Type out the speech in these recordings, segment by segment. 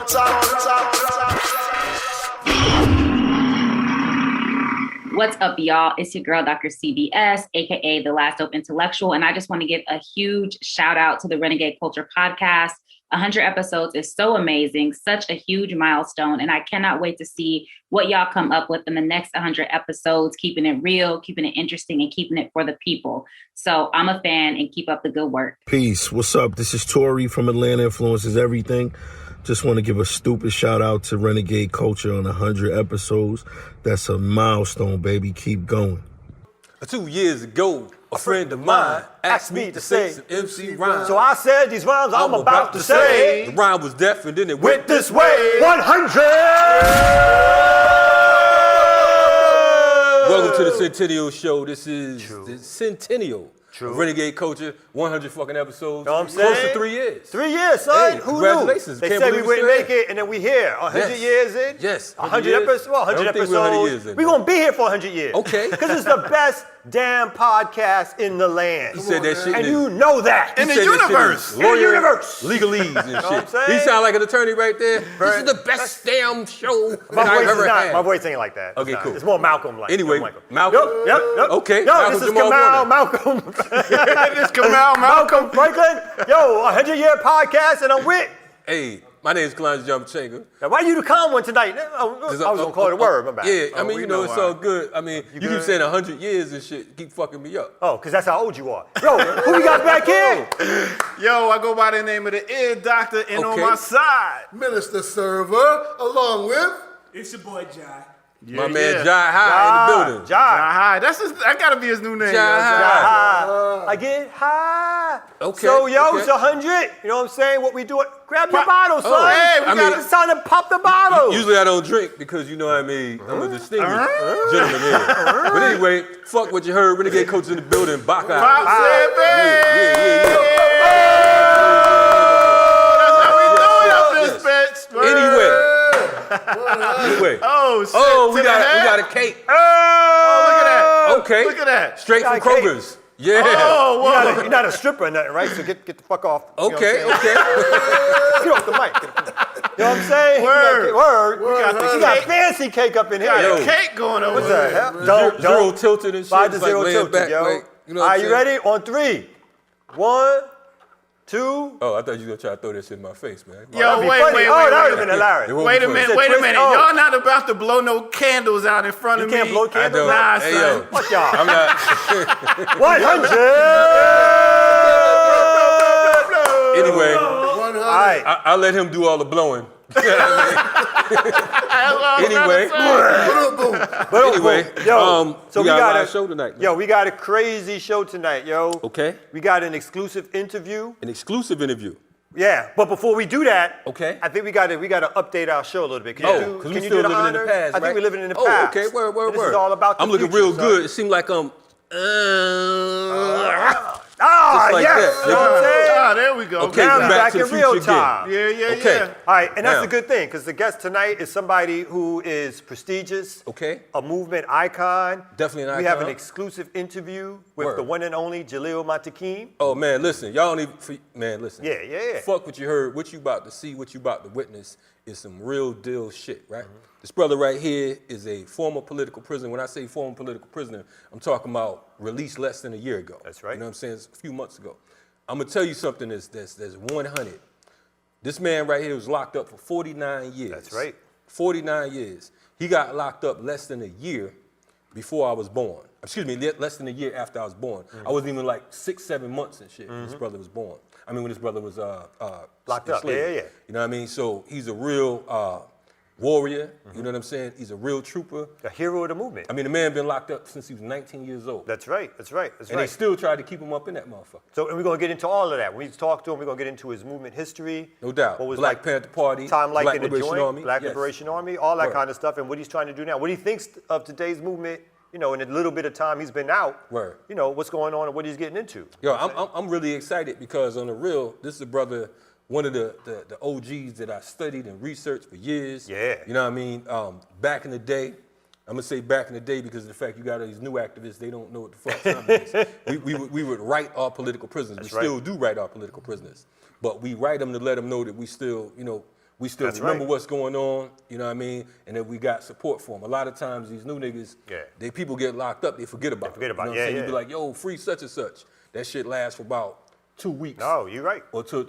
What's up, y'all? It's your girl, Dr. CBS, aka The Last Dope Intellectual, and I just want to give a huge shout out to the Renegade Culture podcast. 100 episodes is so amazing, such a huge milestone, and I cannot wait to see what y'all come up with in the next 100 episodes, keeping it real, keeping it interesting, and keeping it for the people. So I'm a fan, and keep up the good work. Peace. What's up? This is Tori from Atlanta Influences Everything. Just want to give a stupid shout out to Renegade Culture on 100 episodes. That's a milestone, baby. Keep going. 2 years ago, a friend of mine asked me to say some MC rhymes. So I said these rhymes I'm about to say. The rhyme was deaf and then it went this way. 100! Welcome to the Centennial Show. This is the Centennial. Renegade Culture, 100 fucking episodes. Know what I'm saying? Close to 3 years. 3 years, son. Hey, who congratulations. knew? They Can't said we believe wouldn't it's make it, and then we here. 100 years in? Yes. 100 episodes? Well, 100 episodes. We're going to be here for 100 years. Okay. Because it's the best damn podcast in the land. He said that shit. And you know that. In the universe. In the universe. Legalese and Know what I'm shit. saying? He sound like an attorney right there. This is the best damn show that I've ever had. My voice ain't like that. Okay, cool. It's more Malcolm-like. Anyway, Malcolm. Yep. Okay. Yo, this is Kamau, Malcolm. This is Kamau, Malcolm Franklin. Yo, 100-year podcast, and I'm with. Hey, my name is Kalonji Changa. Now, why you the calm one tonight? I was going to call it a word, my bad. Yeah, I mean, you know, it's all good. I mean, you keep saying 100 years and shit, keep fucking me up. Oh, because that's how old you are. Yo, who we got back here? Yo, I go by the name of the ear doctor, and on my side, Minister Server, along with... It's your boy, Jai. My man Jai High in the building. Jai High. That gotta be his new name. Jai High. I get high. Okay. So, it's 100. You know what I'm saying? What we do? Grab your bottle, son. Hey, it's time to pop the bottle. Usually I don't drink because, you know what I mean, I'm a distinguished gentleman here. But anyway, fuck what you heard. Renegade Coach in the building. Baka. Yeah. Anyway. Oh, shit. Oh, we got a cake. Oh, look at that. Okay. Look at that. Straight from Kroger's. Yeah. Oh, whoa. You're not a stripper or nothing, right? So get the fuck off. Okay. Get off the mic. You know what I'm saying? Word. We got fancy cake up in here. Got cake going over What's that? there. Don't. Zero tilted and shit. 5 to It's like 0 laying tilted, back, yo. like, you know Are what I'm you saying? ready? On 3. 1, 2. Oh, I thought you were going to try to throw that shit in my face, man. Yo, wait. That would have been hilarious. Wait a minute. Y'all not about to blow no candles out in front of me. You can't blow candles? Nah, Hey, son. yo. Fuck y'all. I'm not. 100! Anyway, All right. I'll let him do all the blowing. Anyway, So we got a live show tonight. Yo, we got a crazy show tonight, yo. Okay. We got an exclusive interview. An exclusive interview. Yeah, but before we do that, Okay. I think we got to update our show a little bit. Because we still living in the past, I think we're living in the Oh, past. okay. Word. This is all about the I'm looking future, real son. good. It seemed like Ah, like yes. that. You know what I'm saying? Ah, there we go. Okay, Now we're we back back to in the real future time. Yeah. Okay. All right, and that's Now. a good thing because the guest tonight is somebody who is prestigious, Okay. a movement icon. Definitely an We have an icon. exclusive interview with Word. the one and only Jaleel Montaquin. Oh, man, listen. Y'all don't even, man, listen. Yeah. Fuck what you heard. What you about to see, what you about to witness is some real deal shit, right? This brother right here is a former political prisoner. When I say former political prisoner, I'm talking about released less than a year ago. That's right. You know what I'm saying? It's a few months ago. I'm gonna tell you something that's 100. This man right here was locked up for 49 years. That's right. 49 years. He got locked up less than a year before I was born. Excuse me, less than a year after I was born. I wasn't even like 6, 7 months and shit when this brother was born. I mean, when this brother was Locked up, enslaved. yeah. You know what I mean? So he's a real warrior, you know what I'm saying? He's a real trooper. A hero of the movement. I mean, the man been locked up since he was 19 years old. That's right. And they still tried to keep him up in that motherfucker. So, and we're going to get into all of that. When we talk to him, we're going to get into his movement history. No doubt. What was Black like Panther Party, time like Black in the Liberation joint, Army. Black Yes. Liberation Army, all that Word. kind of stuff, and what he's trying to do now. What he thinks of today's movement, you know, in a little bit of time he's been out. Word. You know, what's going on and what he's getting into. Yo, I'm really excited because on the real, this is a brother, one of the OGs that I studied and researched for years. Yeah. You know what I mean? Back in the day, I'm gonna say back in the day because of the fact you got these new activists, they don't know what the fuck time it is. We would write our political prisoners. That's we still do write our political prisoners. But we write them to let them know that we still, you know, we still That's remember right. what's going on, you know what I mean? And that we got support for them. A lot of times these new niggas, people get locked up, they forget about it. Forget about it. it. You be like, yo, free such and such. That shit lasts for about 2 weeks. No, you're right. Or to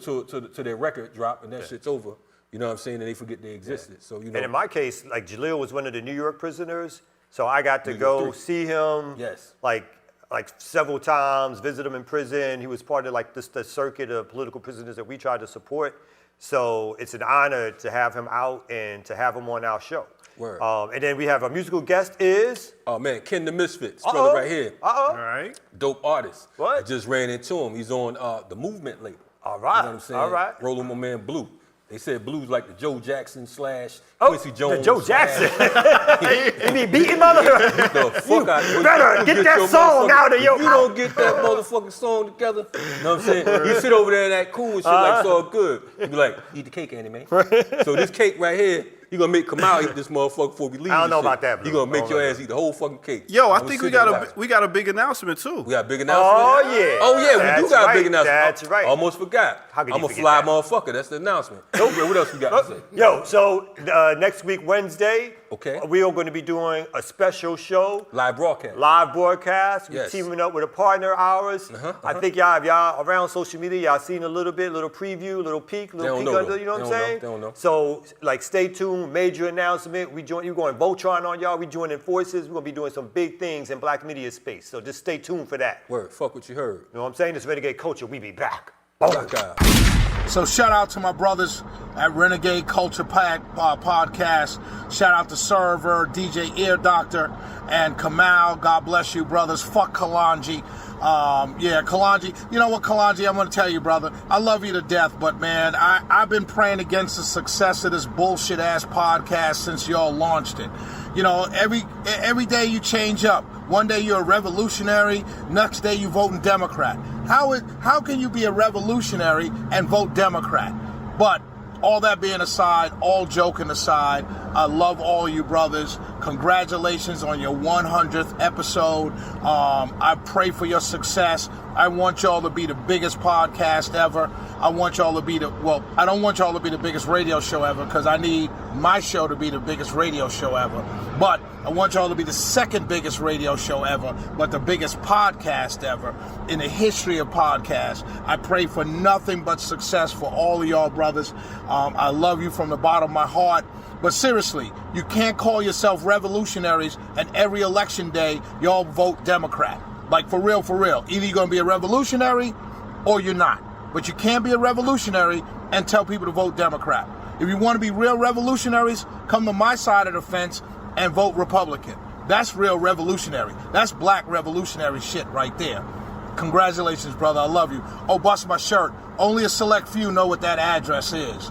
their record drop, and that shit's over. You know what I'm saying? And they forget they existed. So, you know. And in my case, like Jaleel was one of the New York prisoners, so I got to go see him. Yes. Like several times, visit him in prison. He was part of like the circuit of political prisoners that we tried to support. So it's an honor to have him out and to have him on our show. Word. And then we have a musical guest is. Oh man, Ken the Misfit, this brother right here. All right. Dope artist. What? I just ran into him. He's on the Movement label. All right. You know what I'm saying? All right. Rolling my man Blue. They said Blue's like the Joe Jackson / Quincy Jones. The Joe Jackson. You be beating mother. Get the fuck out. Better get that song out of your mouth. You don't get that motherfucking song together. You know what I'm saying? You sit over there and act cool and shit like it's all good. You be like, eat the cake, Annie, man. So this cake right here, you gonna make Kamau eat this motherfucker before we leave. I don't know about that, Blue. You gonna make your ass eat the whole fucking cake. Yo, I think we got a big announcement too. We got a big announcement? Oh yeah, we do got a big announcement. That's right. Almost forgot. How could I'm you a forget fly that? motherfucker. That's the announcement. What else we got to say? Yo, so next week, Wednesday, Okay. we are going to be doing a special show. Live broadcast. Live broadcast. We're Yes. teaming up with a partner of ours. I think if y'all around social media, y'all seen a little bit, little preview, little peek, They don't peek know, under, though. you know what I'm They don't know. saying? They don't know. So, like, stay tuned. Major announcement. You going Voltron on y'all. We joining forces. We're going to be doing some big things in black media space. So just stay tuned for that. Word. Fuck what you heard. You know what I'm saying? This Renegade Culture. We be back. Black guy. So shout out to my brothers at Renegade Culture Podcast. Shout out to Server, DJ Ear Doctor, and Kamau. God bless you, brothers. Fuck Kalonji. Kalonji. You know what, Kalonji? I'm going to tell you, brother. I love you to death, but, man, I've been praying against the success of this bullshit-ass podcast since y'all launched it. You know, every day you change up. One day you're a revolutionary, next day you voting Democrat. How can you be a revolutionary and vote Democrat? But all that being aside, all joking aside, I love all you brothers. Congratulations on your 100th episode. I pray for your success. I want y'all to be the biggest podcast ever. I want y'all to be I don't want y'all to be the biggest radio show ever because I need my show to be the biggest radio show ever. But I want y'all to be the second biggest radio show ever, but the biggest podcast ever in the history of podcasts. I pray for nothing but success for all of y'all brothers. I love you from the bottom of my heart. But seriously, you can't call yourself revolutionaries and every election day y'all vote Democrat. Like for real, for real. Either you're going to be a revolutionary or you're not. But you can't be a revolutionary and tell people to vote Democrat. If you want to be real revolutionaries, come to my side of the fence and vote Republican. That's real revolutionary. That's black revolutionary shit right there. Congratulations, brother. I love you. Oh, bust my shirt. Only a select few know what that address is.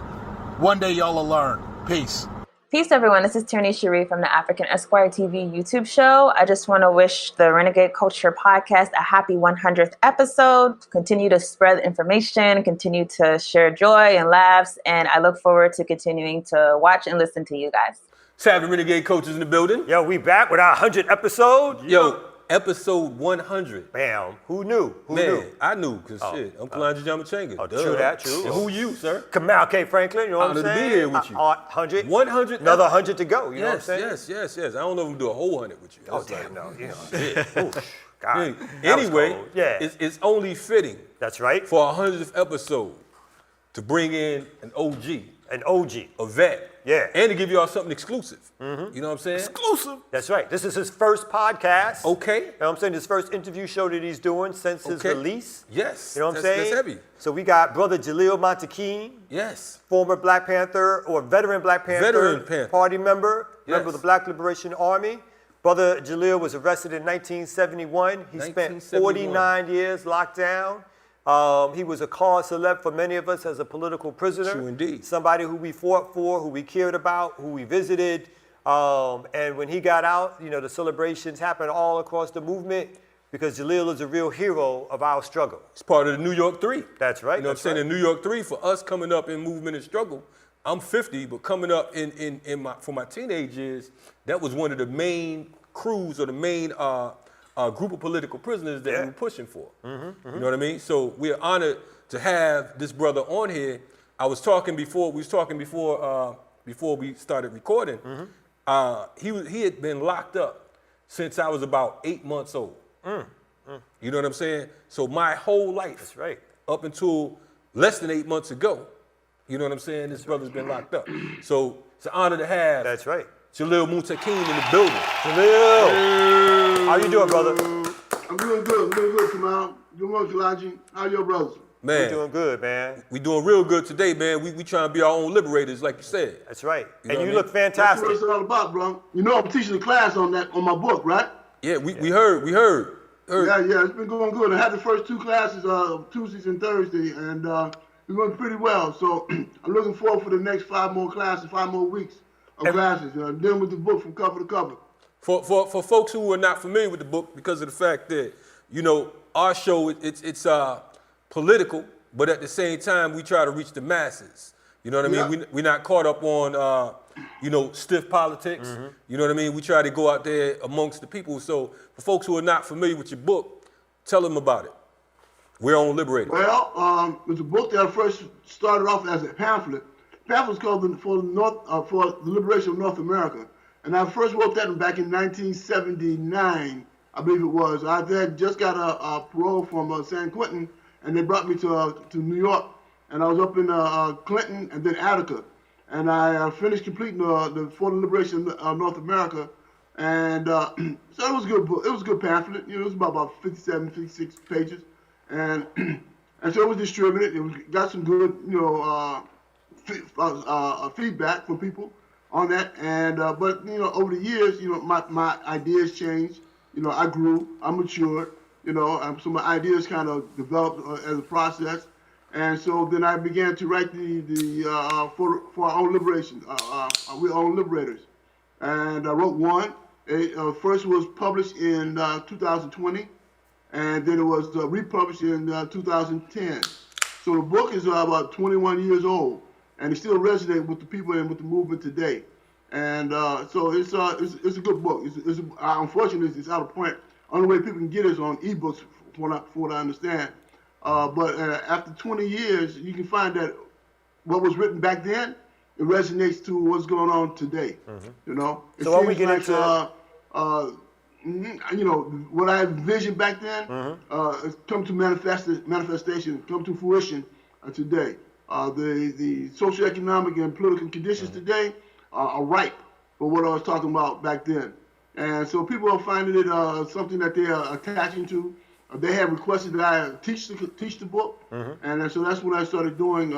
One day y'all will learn. Peace. Peace, everyone. This is Tierney Cherie from the African Esquire TV YouTube show. I just want to wish the Renegade Culture Podcast a happy 100th episode. Continue to spread information, continue to share joy and laughs, and I look forward to continuing to watch and listen to you guys. Savage Renegade Coaches in the building. Yo, we back with our 100th episode. Yo, episode 100. Bam. Who knew? Who Man, knew? I knew, because shit, I'm Kalonji Changa. Oh, true that, true. And who you, sir? Kamau K. Franklin, you know what I'm Honored to saying? be here with you. 100. 100. Another 100 to go, you know what I'm saying? Yes. I don't know if I'm do a whole 100 with you. Oh, That's damn, like, no. You know. shit. God. Anyway, Yeah. it's only fitting That's right. for our 100th episode to bring in an OG, An OG. a vet, Yeah. and to give y'all something exclusive. You know what I'm saying? Exclusive. That's right. This is his first podcast. Okay. You know what I'm saying? His first interview show that he's doing since his Okay. release. Yes. You know what I'm That's saying? heavy. So we got brother Jaleel Montaquin, Yes. former Black Panther or veteran Black Panther, Veteran Panther. Party member, Yes. member of the Black Liberation Army. Brother Jaleel was arrested in 1971. He spent 1971. 49 years locked down. He was a cause celeb for many of us as a political prisoner. True indeed. Somebody who we fought for, who we cared about, who we visited. And when he got out, you know, the celebrations happened all across the movement because Jaleel is a real hero of our struggle. It's part of the New York 3. That's right. You know what I'm saying? The New York 3, for us coming up in movement and struggle, I'm 50, but coming up for my teenage years, that was one of the main crews or the main group of political prisoners that we were pushing for. You know what I mean? So we're honored to have this brother on here I was talking before. We was talking before we started recording. He had been locked up since I was about 8 months old. You know what I'm saying? So my whole life, That's right. up until less than 8 months ago, you know what I'm saying? This brother's been locked up. So it's an honor to have. That's right. Jaleel Montaquin in the building. Jaleel, how you doing, brother? I'm doing good. I'm doing good, Kamau. Doing well, Kalonji. How your brothers? Man, We're doing good, man. we doing real good today, man. We trying to be our own liberators, like you said. That's right. You know And you what I look That's fantastic. what it's all about, bro. You know I'm teaching a class on my book, right? Yeah, we heard. Yeah, it's been going good. I had the first 2 classes, Tuesdays and Thursday, and it went pretty well. So I'm looking forward for the next 5 more classes, 5 more weeks of classes. Dealing with the book from cover to cover. For folks who are not familiar with the book, because of the fact that, you know, our show, it's political, but at the same time, we try to reach the masses. You know what I mean? We're not caught up on, you know, stiff politics. You know what I mean? We try to go out there amongst the people. So for folks who are not familiar with your book, tell them about it. We're on Liberated. Well, it was a book that I first started off as a pamphlet. The pamphlet was called for the Liberation of North America. And I first wrote that back in 1979, I believe it was. I had just got a parole from San Quentin, and they brought me to New York. And I was up in Clinton and then Attica. And I finished completing for the Liberation of North America. And so it was a good book. It was a good pamphlet. You know, it was about 57, 56 pages. And so it was distributed. It got some good, you know, feedback from people on that. And but you know, over the years, you know, my ideas changed. You know, I grew, I matured. You know, so my ideas kind of developed as a process. And so then I began to write for our own liberation. We're own liberators. And I wrote one. First was published in 2020, and then it was republished in 2010. So the book is about 21 years old, and it still resonates with the people and with the movement today. And so it's a good book. Unfortunately, it's out of print. Only way people can get it is on ebooks, from what I understand. But after 20 years, you can find that what was written back then, it resonates to what's going on today. You know. So when we get into you know, what I envisioned back then, it's come to manifestation, come to fruition today. The socioeconomic and political conditions today are ripe for what I was talking about back then. And so people are finding it something that they are attaching to. They have requested that I teach the book, and so that's what I started doing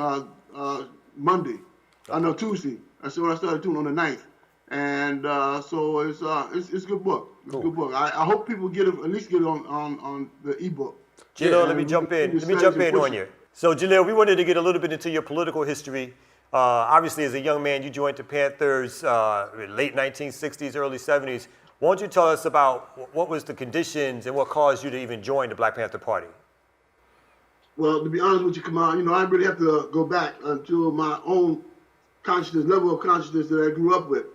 Tuesday. That's what I started doing on the 9th. And so it's a good book. It's a good book. I hope people at least get it on the ebook. Jaleel, let me jump in. Let me jump in on you. So Jaleel, we wanted to get a little bit into your political history. Obviously, as a young man, you joined the Panthers late 1960s, early 70s. Why don't you tell us about what was the conditions and what caused you to even join the Black Panther Party? Well, to be honest with you, Kamau, you know, I really have to go back to my own consciousness, level of consciousness that I grew up with.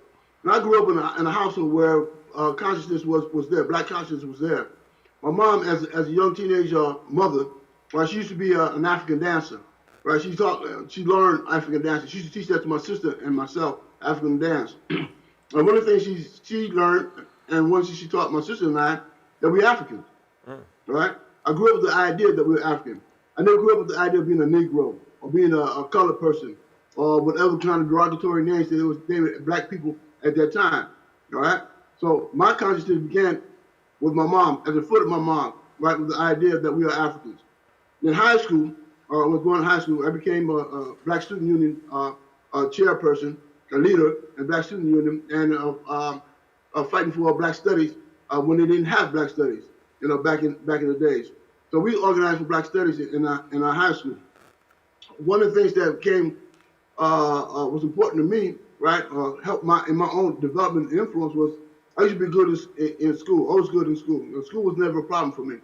And I grew up in a household where consciousness was there, black consciousness was there. My mom, as a young teenage mother, right, she used to be an African dancer. Right, she learned African dancing. She used to teach that to my sister and myself, African dance. And one of the things she learned, and one thing she taught my sister and I, that we're Africans. Right? I grew up with the idea that we're African. I never grew up with the idea of being a Negro or being a colored person or whatever kind of derogatory names that they were black people at that time. All right? So my consciousness began with my mom, at the foot of my mom, right, with the idea that we are Africans. In high school, when I was going to high school, I became a Black Student Union chairperson, a leader in Black Student Union, and fighting for Black Studies when they didn't have Black Studies, you know, back in the days. So we organized for Black Studies in our high school. One of the things that was important to me, right, helped in my own development and influence was I used to be good in school. I was good in school. You know, school was never a problem for me.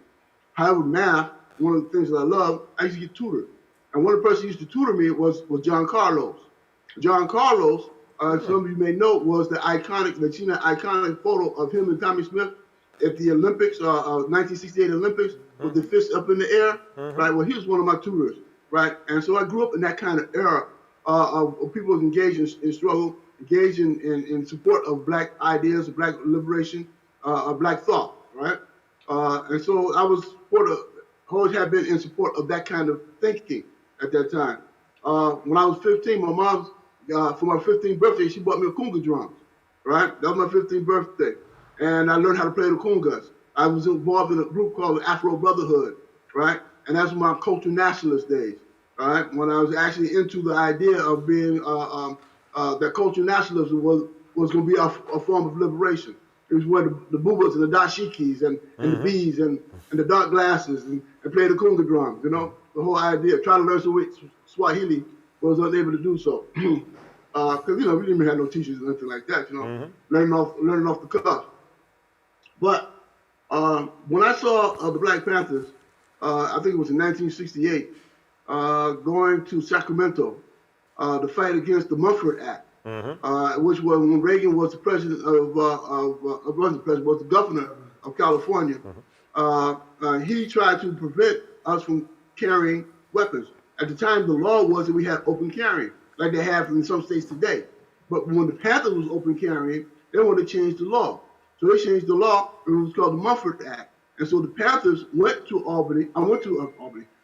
However, math, one of the things that I love, I used to get tutored. And one of the persons who used to tutor me was John Carlos. John Carlos, some of you may know, was the iconic photo of him and Tommy Smith at the Olympics, 1968 Olympics, with the fist up in the air. Right. Well, he was one of my tutors, right? And so I grew up in that kind of era of people engaged in struggle, engaged in support of black ideas, of black liberation, of black thought, right? And so I was always have been in support of that kind of thinking at that time. When I was 15, my mom, for my 15th birthday, she bought me a conga drum, right? That was my 15th birthday. And I learned how to play the congas. I was involved in a group called the Afro Brotherhood, right? And that's my cultural nationalist days, right? When I was actually into the idea of being, that cultural nationalism was going to be a form of liberation. It was where the boobas and the dashikis and the bees and the dark glasses and play the conga drums, you know? The whole idea of trying to learn some Swahili was unable to do so. Because, you know, we didn't even have no teachers or anything like that, you know? Learning off the cuff. But when I saw the Black Panthers, I think it was in 1968, going to Sacramento to fight against the Mumford Act, which was when Reagan was the president was the governor of California. He tried to prevent us from carrying weapons. At the time, the law was that we had open carrying, like they have in some states today. But when the Panthers was open carrying, they wanted to change the law. So they changed the law, and it was called the Mumford Act. And so the Panthers went to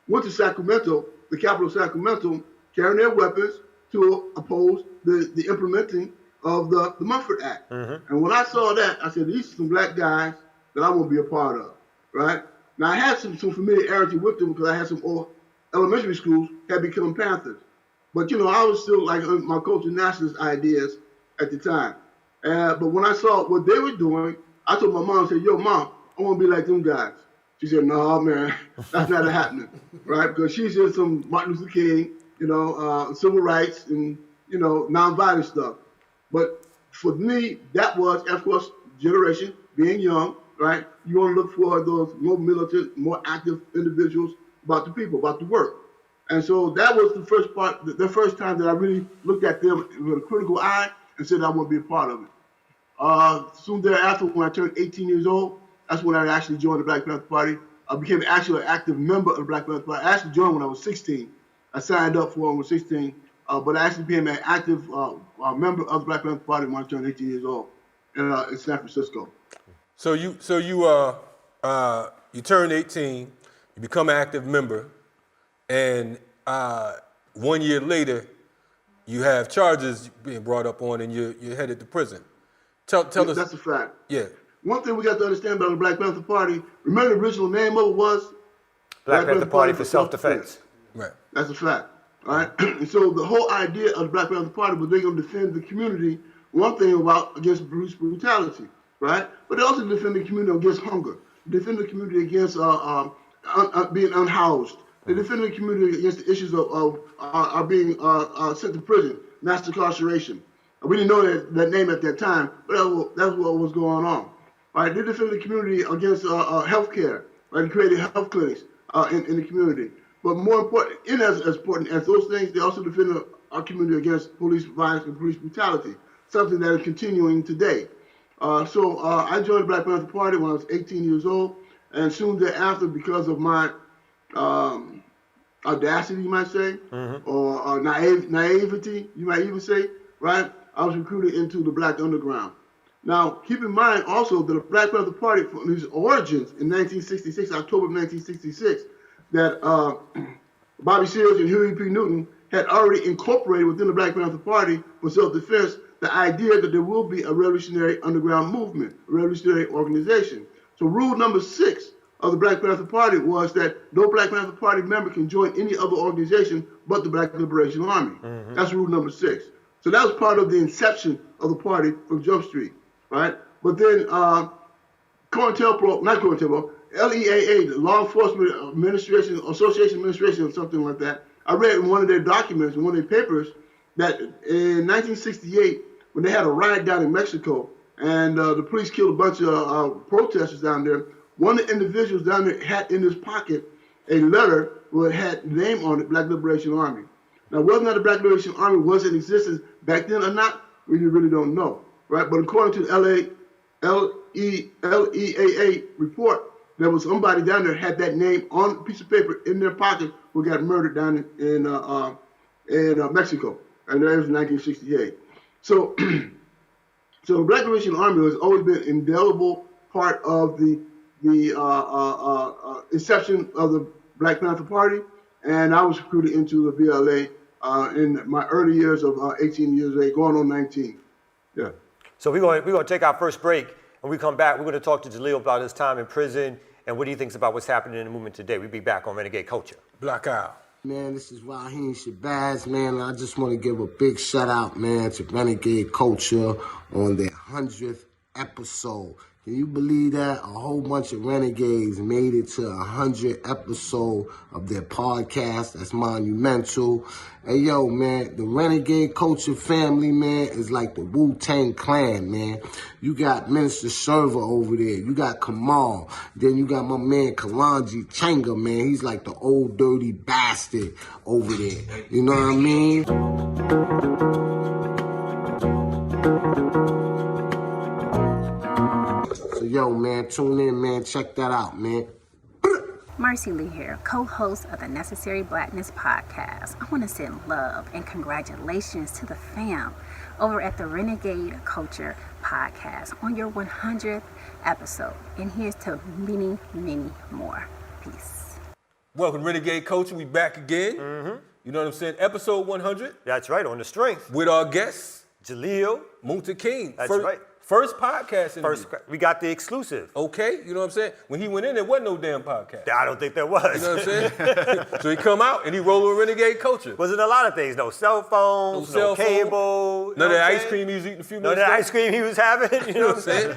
went to Sacramento, the capital of Sacramento, carrying their weapons to oppose the implementing of the Mumford Act. And when I saw that, I said, these are some black guys that I want to be a part of, right? Now, I had some familiarity with them because I had some old elementary schools had become Panthers. But, you know, I was still like my cultural nationalist ideas at the time. But when I saw what they were doing, I told my mom, I said, yo, Mom, I want to be like them guys. She said, no, man, that's not happening, right? Because she's in some Martin Luther King, you know, civil rights and, you know, nonviolent stuff. But for me, that was, of course, generation, being young, right? You want to look for those more militant, more active individuals about the people, about the work. And so that was the first part, the first time that I really looked at them with a critical eye and said I want to be a part of it. Soon thereafter, when I turned 18 years old, that's when I actually joined the Black Panther Party. I became actually an active member of the Black Panther Party. I actually joined when I was 16. I signed up for it when I was 16, but I actually became an active member of the Black Panther Party when I turned 18 years old in San Francisco. So you turn 18, you become an active member, and 1 year later, you have charges being brought up on, and you're headed to prison. Tell us. That's a fact. Yeah. One thing we got to understand about the Black Panther Party, remember the original name of it was? Black Panther Party for Self-Defense. Right. That's a fact. All right. And so the whole idea of the Black Panther Party was they're going to defend the community, one thing against police brutality, right? But they also defend the community against hunger. They defend the community against being unhoused. They defend the community against the issues of being sent to prison, mass incarceration. We didn't know that name at that time, but that's what was going on. Right? They defend the community against health care, right? They created health clinics in the community. But more important, as important as those things, they also defend our community against police violence and police brutality, something that is continuing today. So I joined the Black Panther Party when I was 18 years old, and soon thereafter, because of my audacity, you might say, or naivety, you might even say, right? I was recruited into the Black Underground. Now, keep in mind also that the Black Panther Party, from its origins in 1966, October of 1966, that Bobby Sears and Huey P. Newton had already incorporated within the Black Panther Party for self-defense the idea that there will be a revolutionary underground movement, a revolutionary organization. So rule number 6 of the Black Panther Party was that no Black Panther Party member can join any other organization but the Black Liberation Army. That's rule number 6. So that was part of the inception of the party from Jump Street, right? But then LEAA, the Law Enforcement Administration, Association Administration, or something like that, I read in one of their documents, in one of their papers, that in 1968, when they had a riot down in Mexico, and the police killed a bunch of protesters down there, one of the individuals down there had in his pocket a letter that had the name on it, Black Liberation Army. Now, whether or not the Black Liberation Army was in existence back then or not, we really don't know, right? But according to the LEAA report, there was somebody down there had that name on a piece of paper in their pocket who got murdered down in Mexico, and that was in 1968. So, so the Black Liberation Army has always been an indelible part of the inception of the Black Panther Party, and I was recruited into the BLA in my early years of 18 years of age, going on 19. Yeah. So we're going to take our first break. When we come back, we're going to talk to Jaleel about his time in prison and what he thinks about what's happening in the movement today. We'll be back on Renegade Culture. Black out. Man, this is Raheem Shabazz, man. I just want to give a big shout out, man, to Renegade Culture on their 100th episode. Can you believe that? A whole bunch of renegades made it to 100 episode of their podcast. That's monumental. Hey, yo, man, the Renegade Culture family, man, is like the Wu-Tang Clan, man. You got Minister Server over there. You got Kamau. Then you got my man Kalonji, Changa, man. He's like the old dirty bastard over there. You know what I mean? So, yo, man, tune in, man. Check that out, man. Mercy Lee here, co-host of the Necessary Blackness podcast. I want to send love and congratulations to the fam over at the Renegade Culture podcast on your 100th episode. And here's to many, many more. Peace. Welcome, Renegade Coaching. We back again. You know what I'm saying? Episode 100. That's right, on the strength. With our guest, Jaleel Montaquin. That's right. First podcast interview. We got the exclusive. Okay, you know what I'm saying? When he went in, there wasn't no damn podcast. I don't think there was. You know what I'm saying? So he come out and he roll with Renegade Culture. Wasn't a lot of things. No cell phones, no cable. None of that ice cream he was eating a few minutes ago. None of that ice cream he was having. You know what I'm saying?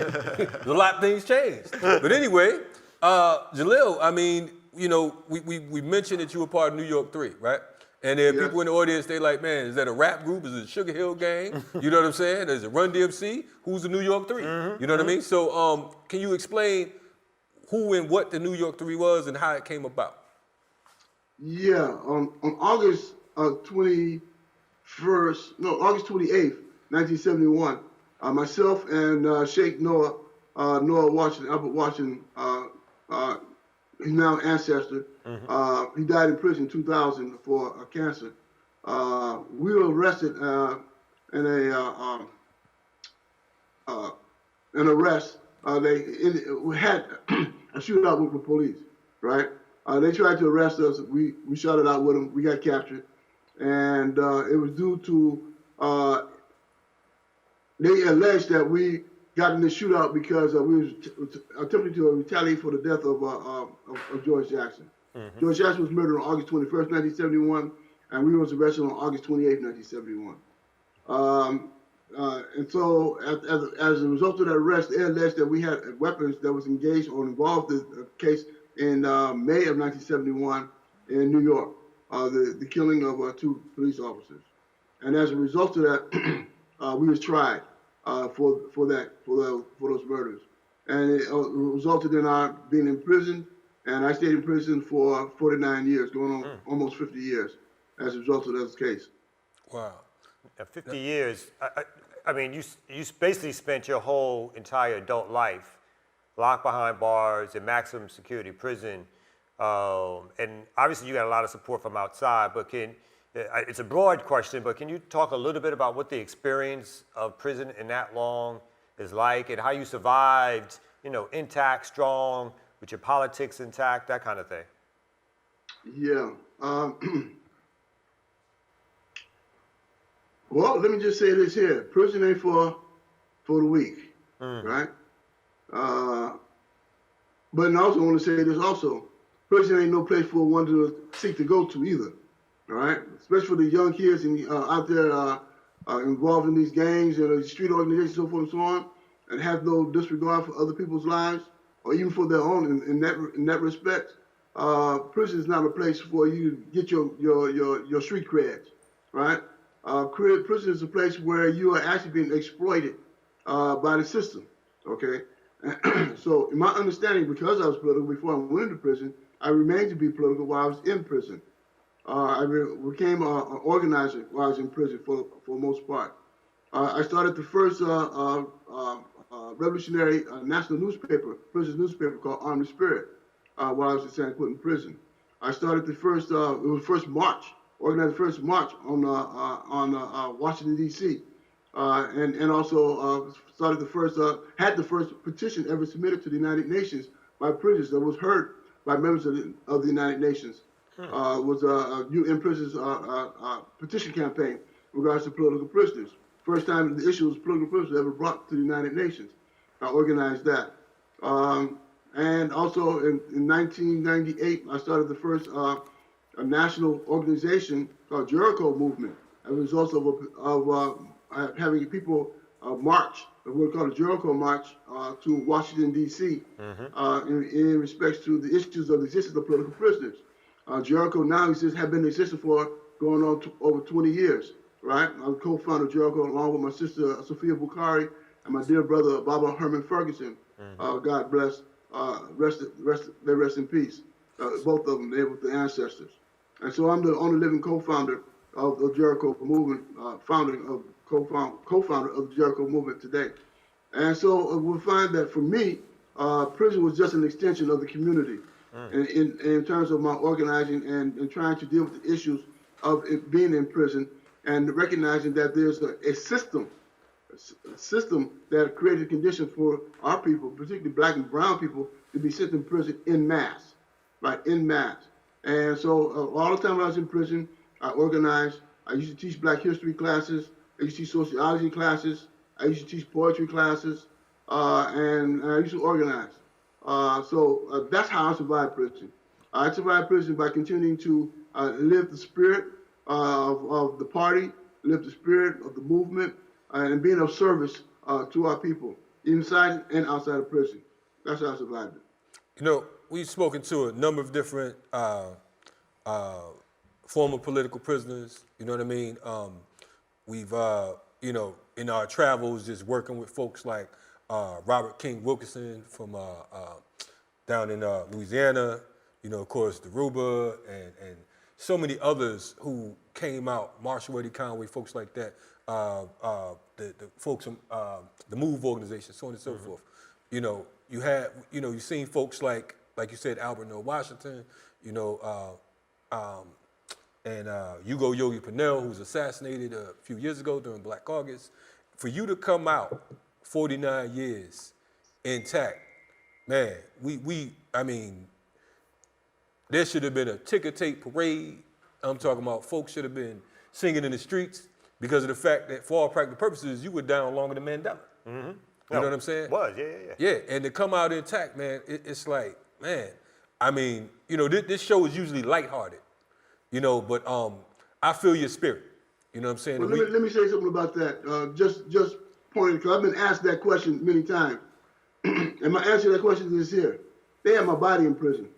A lot of things changed. But anyway, Jaleel, I mean, you know, we mentioned that you were part of New York 3, right? And there are people in the audience, they like, man, is that a rap group? Is it a Sugar Hill Gang? You know what I'm saying? Is it Run DMC? Who's the New York 3? You know what I mean? So can you explain who and what the New York 3 was and how it came about? Yeah, on August 28th, 1971, myself and Sheikh Noah Washington, Albert Washington, he's now an ancestor. He died in prison in 2000 for cancer. We were arrested in an arrest. We had a shootout with the police, right? They tried to arrest us. We shot it out with them. We got captured. And it was due to, they alleged that we got in this shootout because we was attempting to retaliate for the death of George Jackson. George Jackson was murdered on August 21st, 1971, and we was arrested on August 28th, 1971. And so as a result of that arrest, they alleged that we had weapons that was engaged or involved in the case in May of 1971 in New York, the killing of 2 police officers. And as a result of that, we was tried for those murders. And it resulted in our being in prison, and I stayed in prison for 49 years, going on almost 50 years as a result of this case. Wow. 50 years. I mean, you basically spent your whole entire adult life locked behind bars in maximum security prison. And obviously you got a lot of support from outside, but it's a broad question, but can you talk a little bit about what the experience of prison in that long is like and how you survived, you know, intact, strong, with your politics intact, that kind of thing? Yeah. Well, let me just say this here. Prison ain't for the weak, right? But I also want to say this also. Prison ain't no place for one to seek to go to either, all right? Especially for the young kids out there involved in these gangs and street organizations, so forth and so on, and have no disregard for other people's lives or even for their own in that respect. Prison is not a place for you to get your street creds, right? Prison is a place where you are actually being exploited by the system, okay? So in my understanding, because I was political before I went into prison, I remained to be political while I was in prison. I became an organizer while I was in prison for the most part. I started the first revolutionary national newspaper, prison newspaper called Armed Spirit, while I was in San Quentin prison. I started the first, it was first march, organized the first march on Washington, D.C. And also started the first, had the first petition ever submitted to the United Nations by prisoners that was heard by members of the United Nations. Was a UN prisoners petition campaign in regards to political prisoners. First time the issue of political prisoners ever brought to the United Nations. I organized that. And also in 1998, I started the first a national organization called Jericho Movement as a result of having people march, what we call the Jericho March, to Washington, D.C. In respects to the issues of the existence of political prisoners. Jericho now have been in existence for going on over 20 years, right? I'm co-founder of Jericho along with my sister Sophia Bukhari and my dear brother Baba Herman Ferguson. God bless. They rest in peace. Both of them, they were the ancestors. And so I'm the only living co-founder of the Jericho Movement, co-founder of the Jericho Movement today. And so we'll find that for me, prison was just an extension of the community in terms of my organizing and trying to deal with the issues of it being in prison and recognizing that there's a system that created conditions for our people, particularly black and brown people, to be sent in prison en masse, right, en masse. And so all the time I was in prison, I organized. I used to teach black history classes. I used to teach sociology classes. I used to teach poetry classes. And I used to organize. So that's how I survived prison. I survived prison by continuing to live the spirit of the party, live the spirit of the movement, and being of service to our people, inside and outside of prison. That's how I survived it. You know, we've spoken to a number of different former political prisoners, you know what I mean? We've, you know, in our travels, just working with folks like Robert King Wilkinson from down in Louisiana, you know, of course, Deruba, and so many others who came out, Marshall Eddie Conway, folks like that, the folks from the MOVE organization, so on and so forth. You know, you had, you know, you've seen folks like you said, Albert Noah Washington, you know, and Hugo Yogi Purnell, who was assassinated a few years ago during Black August. For you to come out 49 years intact, man, I mean, there should have been a ticker tape parade. I'm talking about folks should have been singing in the streets because of the fact that for all practical purposes, you were down longer than Mandela. You know what I'm saying? Was, yeah. Yeah, and to come out intact, man, it's like, man, I mean, you know, this show is usually lighthearted, you know, but I feel your spirit. You know what I'm saying? Well, let me say something about that. Just pointing, because I've been asked that question many times. And my answer to that question is here. They had my body in prison.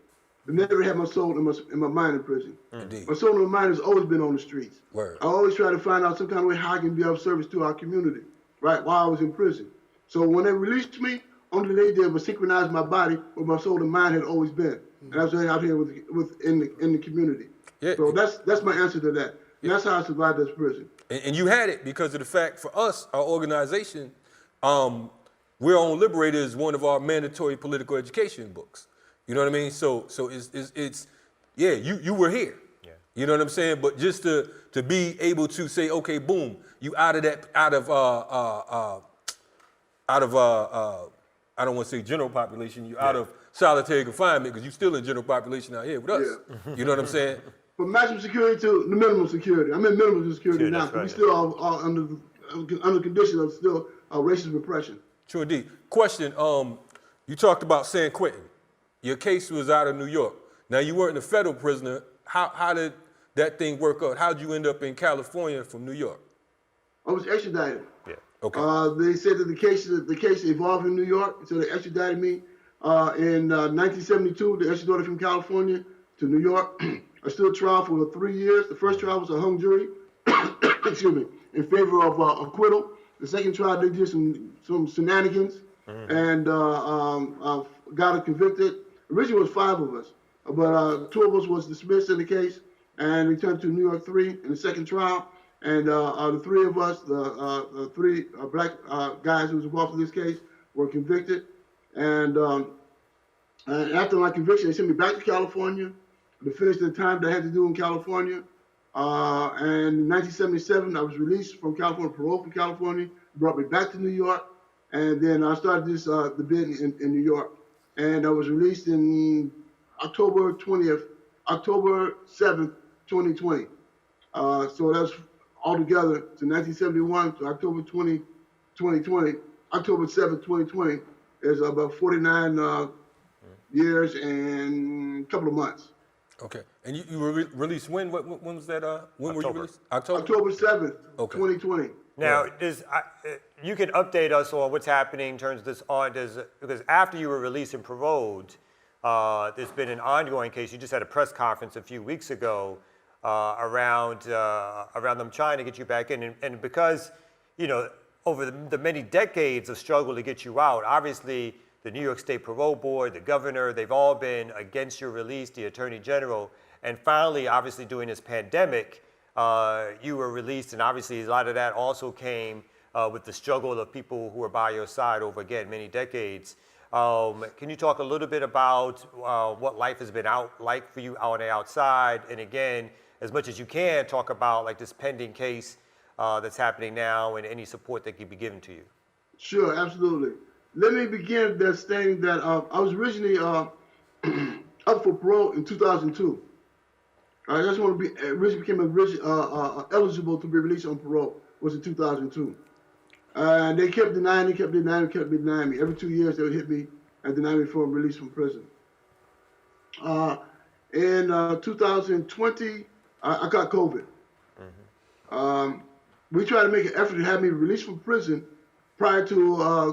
They never had my soul and my mind in prison. Indeed. My soul and my mind has always been on the streets. Word. I always try to find out some kind of way how I can be of service to our community, right, while I was in prison. So when they released me, only they did was synchronize my body where my soul and mind had always been. And I was out here in the community. Yeah. So that's my answer to that. And that's how I survived this prison. And you had it because of the fact, for us, our organization, We're on Liberator is one of our mandatory political education books. You know what I mean? So it's yeah, you were here. Yeah. You know what I'm saying? But just to be able to say, okay, boom, you out of I don't want to say general population, you out of solitary confinement because you're still in general population out here with us. Yeah. You know what I'm saying? From maximum security to the minimum security. I'm in minimum security now. Right. We still are under condition of still racist repression. True indeed. Question, you talked about San Quentin. Your case was out of New York. Now you weren't a federal prisoner. How did that thing work out? How'd you end up in California from New York? I was extradited. Yeah. Okay. They said that the case evolved in New York, so they extradited me in 1972. They extradited from California to New York. I stood trial for 3 years. The first trial was a hung jury, excuse me, in favor of acquittal. The second trial, they did some shenanigans and got us convicted. Originally, it was 5 of us, but 2 of us was dismissed in the case and returned to New York 3 in the second trial. And the 3 of us, the 3 black guys who was involved in this case, were convicted. And after my conviction, they sent me back to California. to finish the time that I had to do in California. And in 1977, I was released from California, parole from California, brought me back to New York, and then I started this the bid in New York. And I was released in October 7th, 2020. So that's altogether to 1971 to October 2020, October 7th, 2020 is about 49 years and a couple of months. Okay. And you were released when? When was that? When were you released? October 7th, okay. 2020. Now, you can update us on what's happening in terms of this because after you were released and paroled, there's been an ongoing case. You just had a press conference a few weeks ago around them trying to get you back in, and because over the many decades of struggle to get you out, obviously the New York State Parole Board, the governor, they've all been against your release, the Attorney General, and finally, obviously during this pandemic, you were released, and obviously a lot of that also came with the struggle of people who were by your side over, again, many decades. Can you talk a little bit about what life has been like for you out on the outside? And again, as much as you can, talk about like this pending case that's happening now and any support that can be given to you. Sure, absolutely. Let me begin by stating that I was originally up for parole in 2002. I just want to be originally became eligible to be released on parole was in 2002. And they kept denying me. Every 2 years they would hit me and deny me for release from prison. In 2020, I got COVID. We tried to make an effort to have me released from prison prior to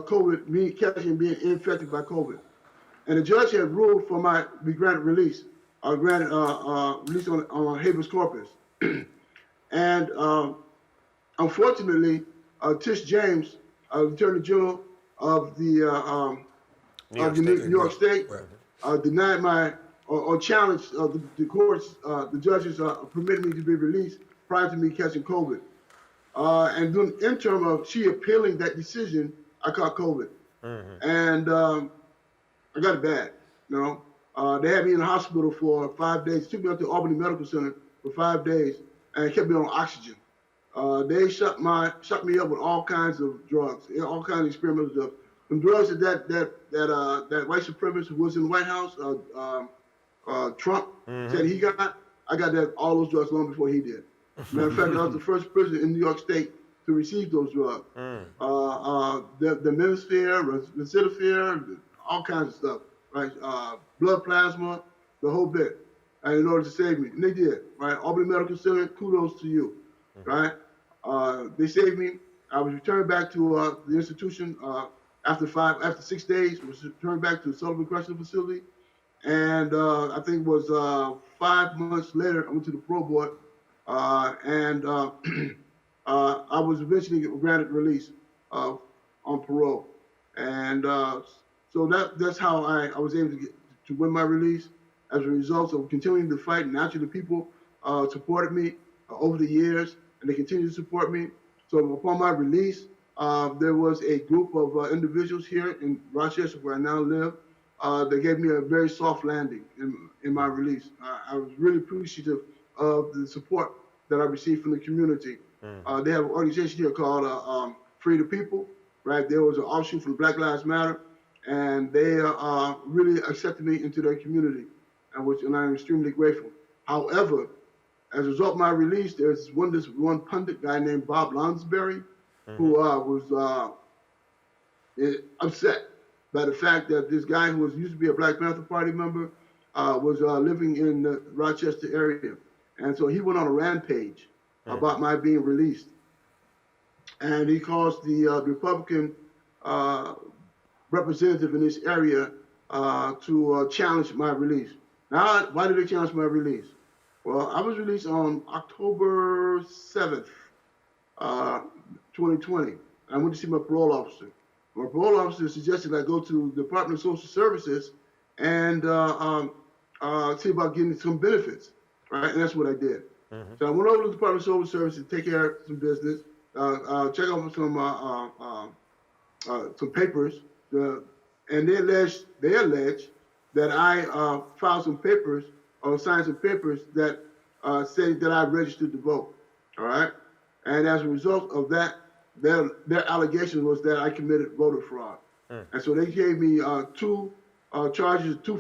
COVID, me catching being infected by COVID. And the judge had ruled for my be granted release, release on habeas corpus. And unfortunately, Tish James, Attorney General of the New York State, denied my or challenged the courts, the judges permitted me to be released prior to me catching COVID. And during the interim of she appealing that decision, I caught COVID. And I got it bad, They had me in the hospital for 5 days, took me up to Albany Medical Center for 5 days, and kept me on oxygen. They shut me up with all kinds of drugs, all kinds of experimental drugs. Some drugs that white supremacist who was in the White House, Trump, said he got. I got all those drugs long before he did. Matter of fact, I was the first person in New York State to receive those drugs. The Misfit, Recidivir, all kinds of stuff, right? Blood plasma, the whole bit, and in order to save me. And they did, right? Albany Medical Center, kudos to you, right? They saved me. I was returned back to the institution after 6 days. Was returned back to the Sullivan Correctional Facility, and I think it was 5 months later, I went to the parole board, and I was eventually granted release on parole, and so that's how I was able to win my release as a result of continuing to fight. And actually, the people supported me over the years, and they continue to support me. So upon my release, there was a group of individuals here in Rochester, where I now live, that gave me a very soft landing in my release. I was really appreciative of the support that I received from the community. They have an organization here called Free the People, right? There was an offshoot from Black Lives Matter, and they really accepted me into their community, and I'm extremely grateful. However, as a result of my release, there's this one pundit guy named Bob Lonsberry, who was upset by the fact that this guy who used to be a Black Panther Party member was living in the Rochester area. And so he went on a rampage about my being released. And he caused the Republican representative in this area to challenge my release. Now, why did they challenge my release? Well, I was released on October 7th, 2020. I went to see my parole officer. My parole officer suggested I go to the Department of Social Services and see about getting some benefits, right? And that's what I did. So I went over to the Department of Social Services to take care of some business, check out some papers, and they alleged that I filed some papers or signed some papers that say that I registered to vote. All right, and as a result of that, their allegation was that I committed voter fraud, and so they gave me two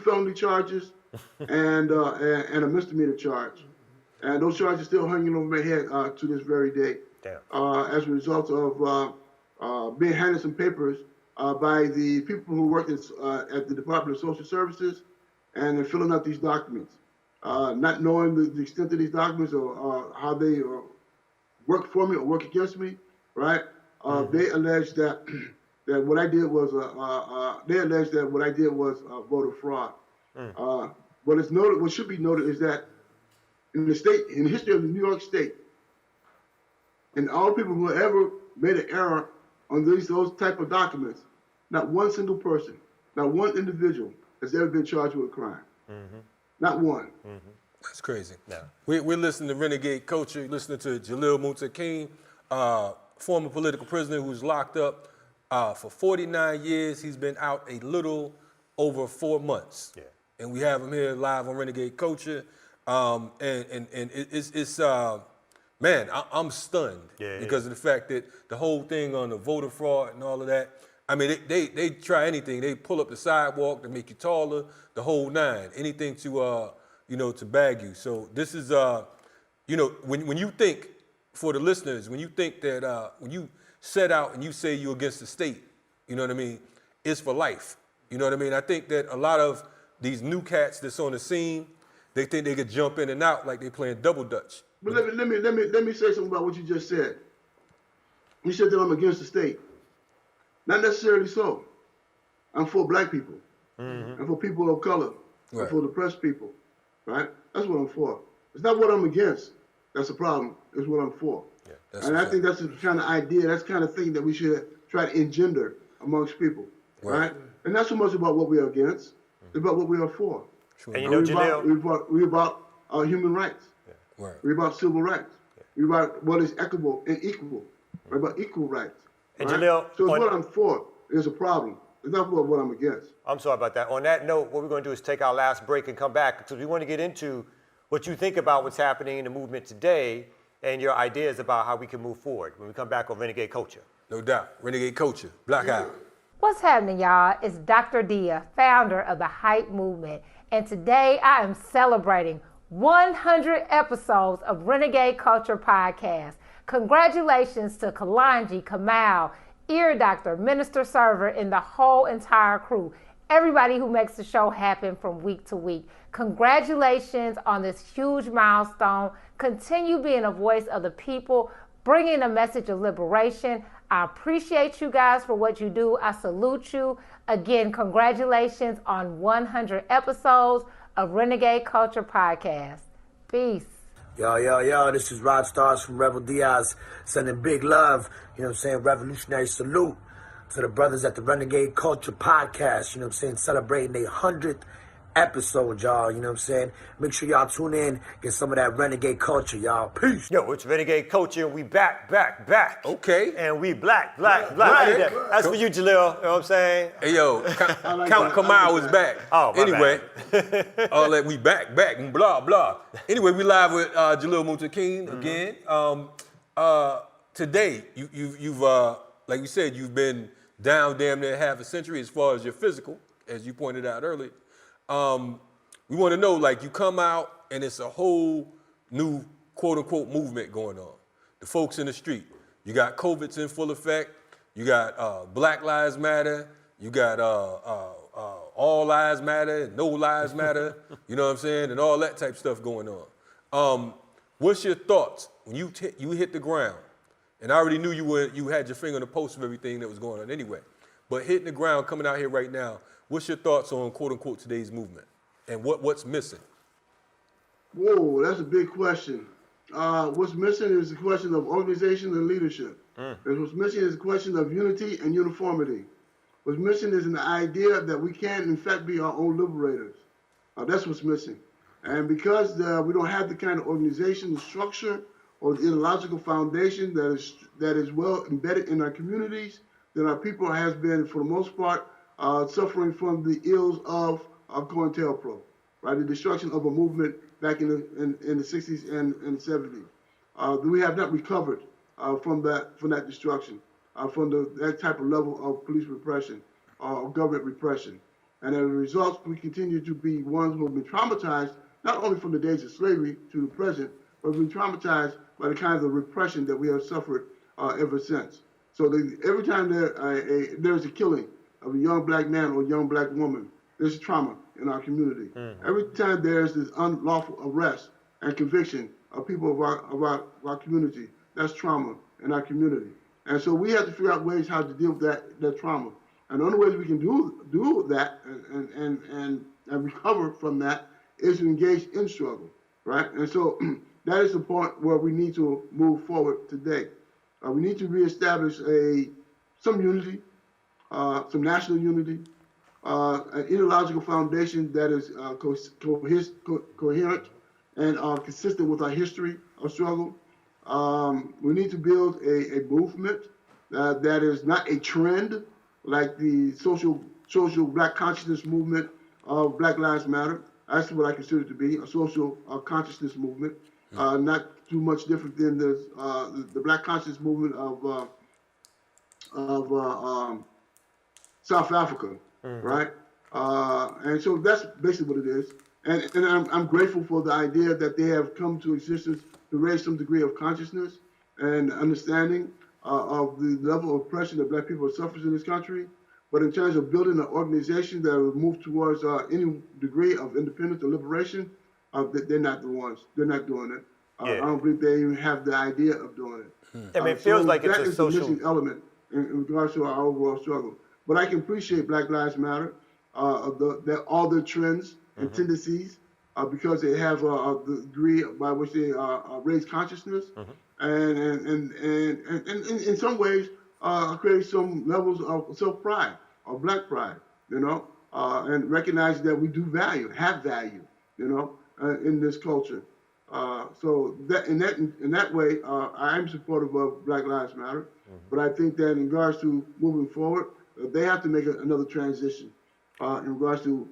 felony charges, and a misdemeanor charge, and those charges still hanging over my head to this very day. As a result of being handed some papers by the people who work at the Department of Social Services, and they're filling out these documents, not knowing the extent of these documents or how they work for me or work against me, right? They allege that what I did was voter fraud. What should be noted is that in the history of the New York State, and all people who ever made an error on those type of documents, not one single person, not one individual has ever been charged with a crime. Not one. That's crazy. Yeah. We're listening to Renegade Culture, listening to Jaleel Muntaqim, former political prisoner who's locked up for 49 years. He's been out a little over 4 months. Yeah. And we have him here live on Renegade Culture. And it's man, I'm stunned because of the fact that the whole thing on the voter fraud and all of that, I mean, they try anything. They pull up the sidewalk to make you taller, the whole nine, anything to, to bag you. So this is, when you think, for the listeners, when you think that, when you set out and you say you're against the state, you know what I mean, it's for life. You know what I mean? I think that a lot of these new cats that's on the scene, they think they could jump in and out like they playing double dutch. But let me say something about what you just said. You said that I'm against the state. Not necessarily so. I'm for black people. I'm for people of color. I'm for oppressed people. Right? That's what I'm for. It's not what I'm against. That's the problem. It's what I'm for. Yeah, and I think that's the kind of idea, that's the kind of thing that we should try to engender amongst people. Right? And not so much about what we are against. It's about what we are for. Sure. And we're about human rights. Right. We're about civil rights. We're about what is equitable and equal. We're about equal rights. And right? Jaleel, so what I'm for is a problem. It's not what I'm against. I'm sorry about that. On that note, what we're going to do is take our last break and come back because we want to get into what you think about what's happening in the movement today and your ideas about how we can move forward when we come back on Renegade Culture. No doubt. Renegade Culture. Black Out. What's happening, y'all? It's Dr. Dia, founder of the Hype Movement. And today I am celebrating 100 episodes of Renegade Culture Podcast. Congratulations to Kalonji, Kamau, Ear Doctor, Minister Server, and the whole entire crew. Everybody who makes the show happen from week to week. Congratulations on this huge milestone. Continue being a voice of the people, bringing a message of liberation. I appreciate you guys for what you do. I salute you. Again, congratulations on 100 episodes of Renegade Culture Podcast. Peace. Yo, this is Rodz from Rebel Diaz, sending big love, revolutionary salute to the brothers at the Renegade Culture Podcast, celebrating their 100th episode, y'all, Make sure y'all tune in, get some of that Renegade Culture, y'all. Peace. Yo, it's Renegade Culture, and we back. Okay. And we black. That's for you, Jaleel, you know what I'm saying? Hey, yo, Count Kamau is back. Oh, my anyway, all that we back, and blah, blah. Anyway, we live with Jaleel Montaquin again. Today, you've like you said, you've been down damn near half a century as far as your physical, as you pointed out earlier. We want to know, like, you come out and it's a whole new quote-unquote movement going on. The folks in the street. You got COVID's in full effect. You got Black Lives Matter. You got All Lives Matter, No Lives Matter, you know what I'm saying, and all that type of stuff going on. What's your thoughts when you hit the ground? And I already knew you had your finger on the pulse of everything that was going on anyway. But hitting the ground, coming out here right now, what's your thoughts on quote-unquote today's movement and what's missing? Whoa, that's a big question. What's missing is the question of organization and leadership. And what's missing is the question of unity and uniformity. What's missing is an idea that we can, in fact, be our own liberators. That's what's missing. And because we don't have the kind of organization, the structure, or the ideological foundation that is well embedded in our communities, then our people has been, for the most part, suffering from the ills of COINTELPRO. right? The destruction of a movement back in the 60s and 70s. We have not recovered from that destruction, from that type of level of police repression or government repression. And as a result, we continue to be ones who have been traumatized, not only from the days of slavery to the present, but we've been traumatized by the kind of repression that we have suffered ever since. So every time there's a killing of a young black man or a young black woman, there's trauma in our community. Mm-hmm. Every time there's this unlawful arrest and conviction of people of our community, that's trauma in our community. And so we have to figure out ways how to deal with that trauma. And the only ways we can do that and recover from that is to engage in struggle, right? And so that is the point where we need to move forward today. We need to reestablish some unity, some national unity, an ideological foundation that is coherent and consistent with our history of struggle. We need to build a movement that is not a trend like the social black consciousness movement of Black Lives Matter. That's what I consider it to be, a social consciousness movement, not too much different than the black consciousness movement of South Africa, right? And so that's basically what it is. And I'm grateful for the idea that they have come to existence to raise some degree of consciousness and understanding of the level of oppression that black people suffer in this country. But in terms of building an organization that will move towards any degree of independence or liberation, they're not the ones. They're not doing it. I don't believe they even have the idea of doing it. I mean, it feels like it's a social... That is the missing element in regards to our overall struggle. But I can appreciate Black Lives Matter, all their trends and tendencies, because they have the degree by which they raise consciousness, and in some ways create some levels of self-pride or black pride, and recognize that we do have value, in this culture. So that in that way, I am supportive of Black Lives Matter, but I think that in regards to moving forward, they have to make another transition in regards to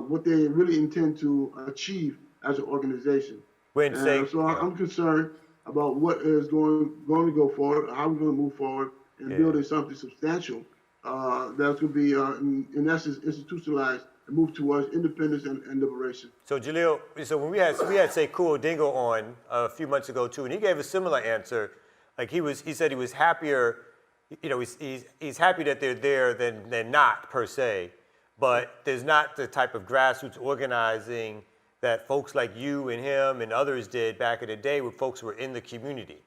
what they really intend to achieve as an organization. So I'm concerned about what is going to go forward, how we're going to move forward, and building something substantial that's going to be, in essence, institutionalized and move towards independence and liberation. So Jaleel, when we had Sekou Odinga on a few months ago too, and he gave a similar answer. Like he said he was happier, he's happy that they're there than not per se, but there's not the type of grassroots organizing that folks like you and him and others did back in the day where folks were in the community.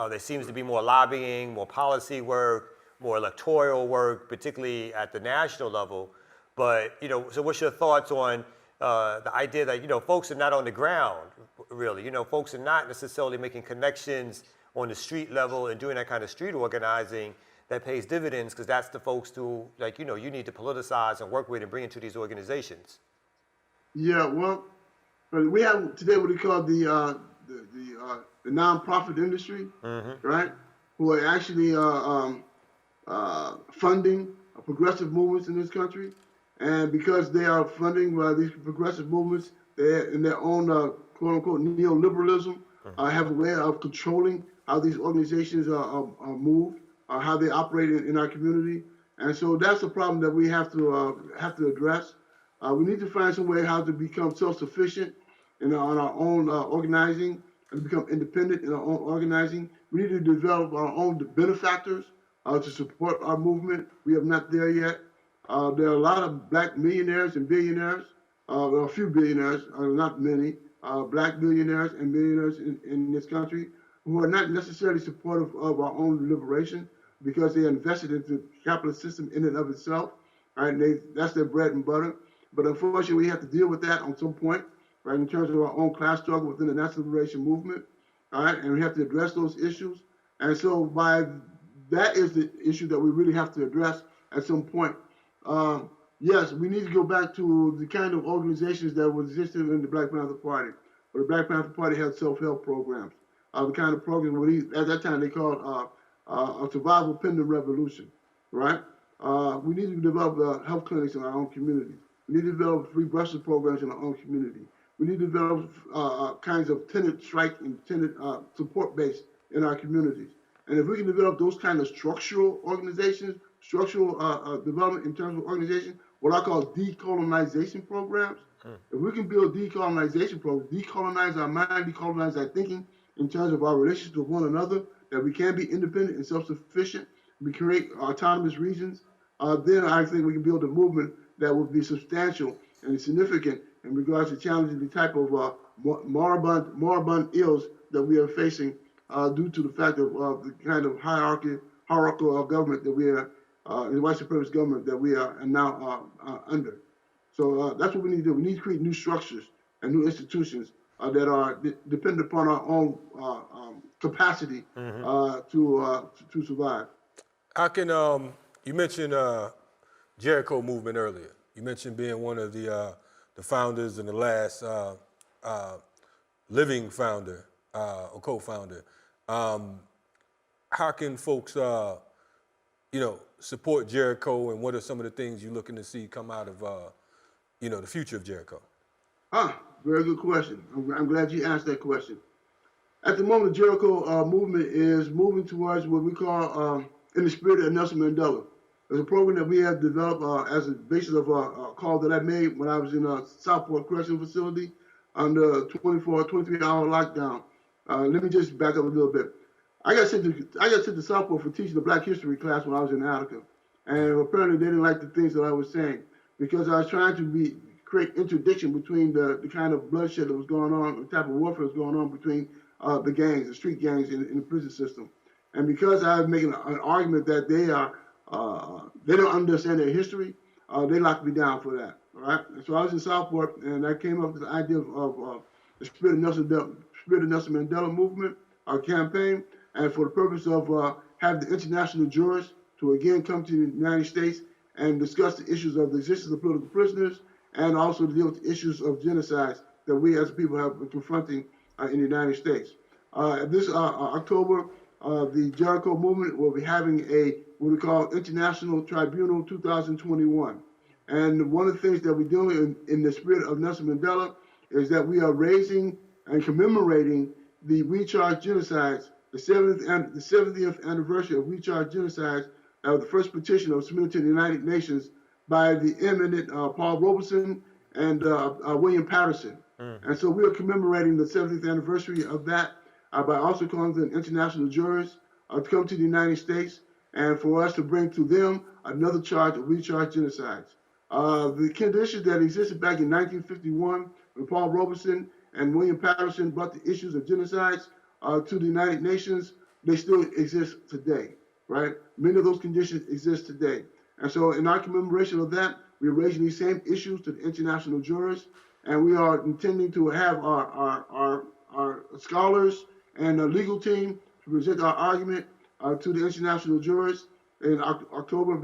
There seems to be more lobbying, more policy work, more electoral work, particularly at the national level. But, so what's your thoughts on the idea that, folks are not on the ground, really? Folks are not necessarily making connections on the street level and doing that kind of street organizing that pays dividends, because that's the folks who, you need to politicize and work with and bring into these organizations. Yeah, well, we have today what we call the nonprofit industry, right? Who are actually funding progressive movements in this country. And because they are funding these progressive movements, they, in their own quote-unquote neoliberalism, have a way of controlling how these organizations are moved, how they operate in our community. And so that's a problem that we have to address. We need to find some way how to become self-sufficient on our own organizing and become independent in our own organizing. We need to develop our own benefactors to support our movement. We are not there yet. There are a lot of black millionaires and billionaires, a few billionaires, not many, black billionaires and millionaires in this country who are not necessarily supportive of our own liberation because they invested into the capitalist system in and of itself. Right? And that's their bread and butter. But unfortunately, we have to deal with that on some point, right, in terms of our own class struggle within the national liberation movement. All right, and we have to address those issues. And so that is the issue that we really have to address at some point. Yes, we need to go back to the kind of organizations that were existing in the Black Panther Party. Where the Black Panther Party had self-help programs. The kind of programs at that time they called a survival pending revolution, right? We need to develop health clinics in our own communities. We need to develop free busing programs in our own community. We need to develop kinds of tenant strike and tenant support base in our communities. And if we can develop those kind of structural organizations, structural development in terms of organization, what I call decolonization programs, if we can build decolonization programs, decolonize our mind, decolonize our thinking in terms of our relationship with one another, that we can be independent and self-sufficient, we create autonomous regions, then I think we can build a movement that will be substantial and significant in regards to challenging the type of moribund ills that we are facing due to the fact of the kind of hierarchical government that we are, the white supremacist government that we are now under. So that's what we need to do. We need to create new structures and new institutions that are dependent upon our own capacity to survive. How can you mentioned Jericho Movement earlier? You mentioned being one of the founders and the last living founder or co-founder. How can folks, support Jericho, and what are some of the things you're looking to see come out of, the future of Jericho? Very good question. I'm glad you asked that question. At the moment, the Jericho movement is moving towards what we call, in the spirit of Nelson Mandela. There's a program that we have developed as a basis of a call that I made when I was in a Southport Correctional Facility under 23-hour lockdown. Let me just back up a little bit. I got sent to Southport for teaching the Black History class when I was in Attica. And apparently they didn't like the things that I was saying because I was trying to create interdiction between the kind of bloodshed that was going on, the type of warfare that was going on between the gangs, the street gangs in the prison system. And because I was making an argument that they don't understand their history, they locked me down for that. All right. And so I was in Southport, and I came up with the idea of the Spirit of Nelson Mandela movement, our campaign, and for the purpose of having the international jurors to again come to the United States and discuss the issues of the existence of political prisoners, and also to deal with the issues of genocides that we as a people have been confronting in the United States. This October, the Jericho Movement will be having what we call International Tribunal 2021. And one of the things that we're doing in the spirit of Nelson Mandela is that we are raising and commemorating the We Charge genocides, the 70th anniversary of We Charge genocides, the first petition that was submitted to the United Nations by the eminent Paul Robeson and William Patterson. And so we are commemorating the 70th anniversary of that by also calling the international jurors to come to the United States and for us to bring to them another charge of We Charge genocides. The conditions that existed back in 1951 when Paul Robeson and William Patterson brought the issues of genocides to the United Nations, they still exist today, right? Many of those conditions exist today. And so in our commemoration of that, we're raising these same issues to the international jurors, and we are intending to have our scholars and the legal team to present our argument to the international jurors in October of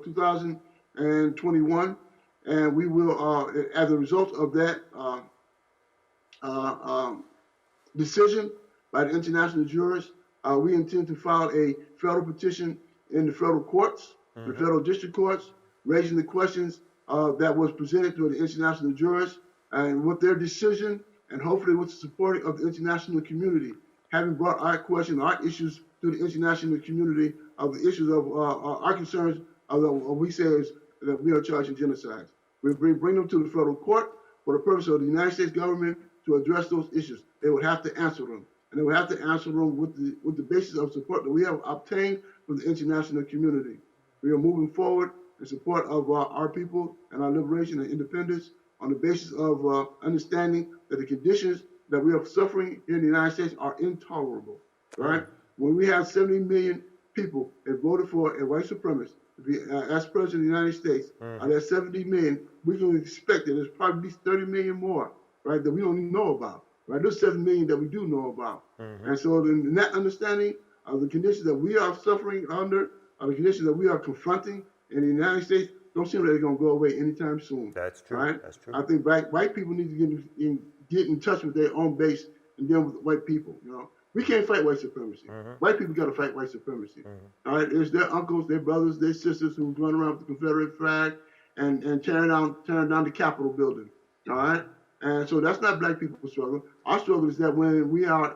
2021, and we will, as a result of that decision by the international jurors, we intend to file a federal petition in the federal courts, the federal district courts, raising the questions that was presented to the international jurors, and with their decision, and hopefully with the support of the international community, having brought our question, our issues to the international community of the issues of our concerns of what we say is that we are charging genocides. We bring them to the federal court for the purpose of the United States government to address those issues. They would have to answer them, and they would have to answer them with the basis of support that we have obtained from the international community. We are moving forward in support of our people and our liberation and independence on the basis of understanding that the conditions that we are suffering in the United States are intolerable, right? When we have 70 million people that voted for a white supremacist to be as president of the United States, out of that 70 million, we can expect that there's probably at least 30 million more, right, that we don't even know about, right? There's 7 million that we do know about. And so in that understanding of the conditions that we are suffering under, the conditions that we are confronting in the United States, don't seem like they're going to go away anytime soon. That's true. Right? That's true. I think white people need to get in touch with their own base and deal with white people. We can't fight white supremacy. White people got to fight white supremacy. All right, there's their uncles, their brothers, their sisters who run around with the Confederate flag and tearing down the Capitol building. All right, and so that's not black people's struggle. Our struggle is that when we are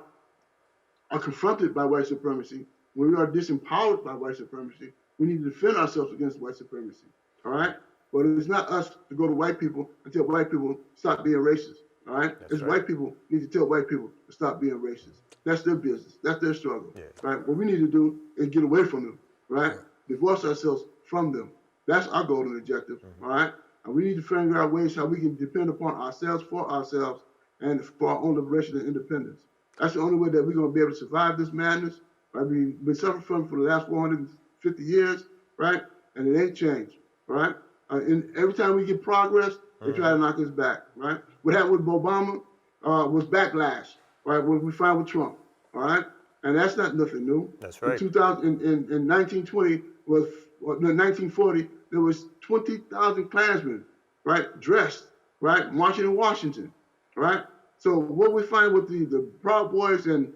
confronted by white supremacy, when we are disempowered by white supremacy, we need to defend ourselves against white supremacy. All right, but it's not us to go to white people and tell white people stop being racist. All right, it's white people need to tell white people to stop being racist. That's their business. That's their struggle. Yeah. Right. What we need to do is get away from them. Right. Divorce ourselves from them. That's our goal and objective. All right. And we need to figure out ways how we can depend upon ourselves for ourselves and for our own liberation and independence. That's the only way that we're going to be able to survive this madness. Right? We've been suffering from it for the last 450 years. Right. And it ain't changed. Right. And every time we get progress, they try to knock us back. Right. What happened with Obama was backlash. Right. What we find with Trump. All right. And that's not nothing new. That's right. In 1920 was, well, no, 1940, there was 20,000 Klansmen, right, dressed, right, marching in Washington, right? So what we find with the Proud Boys and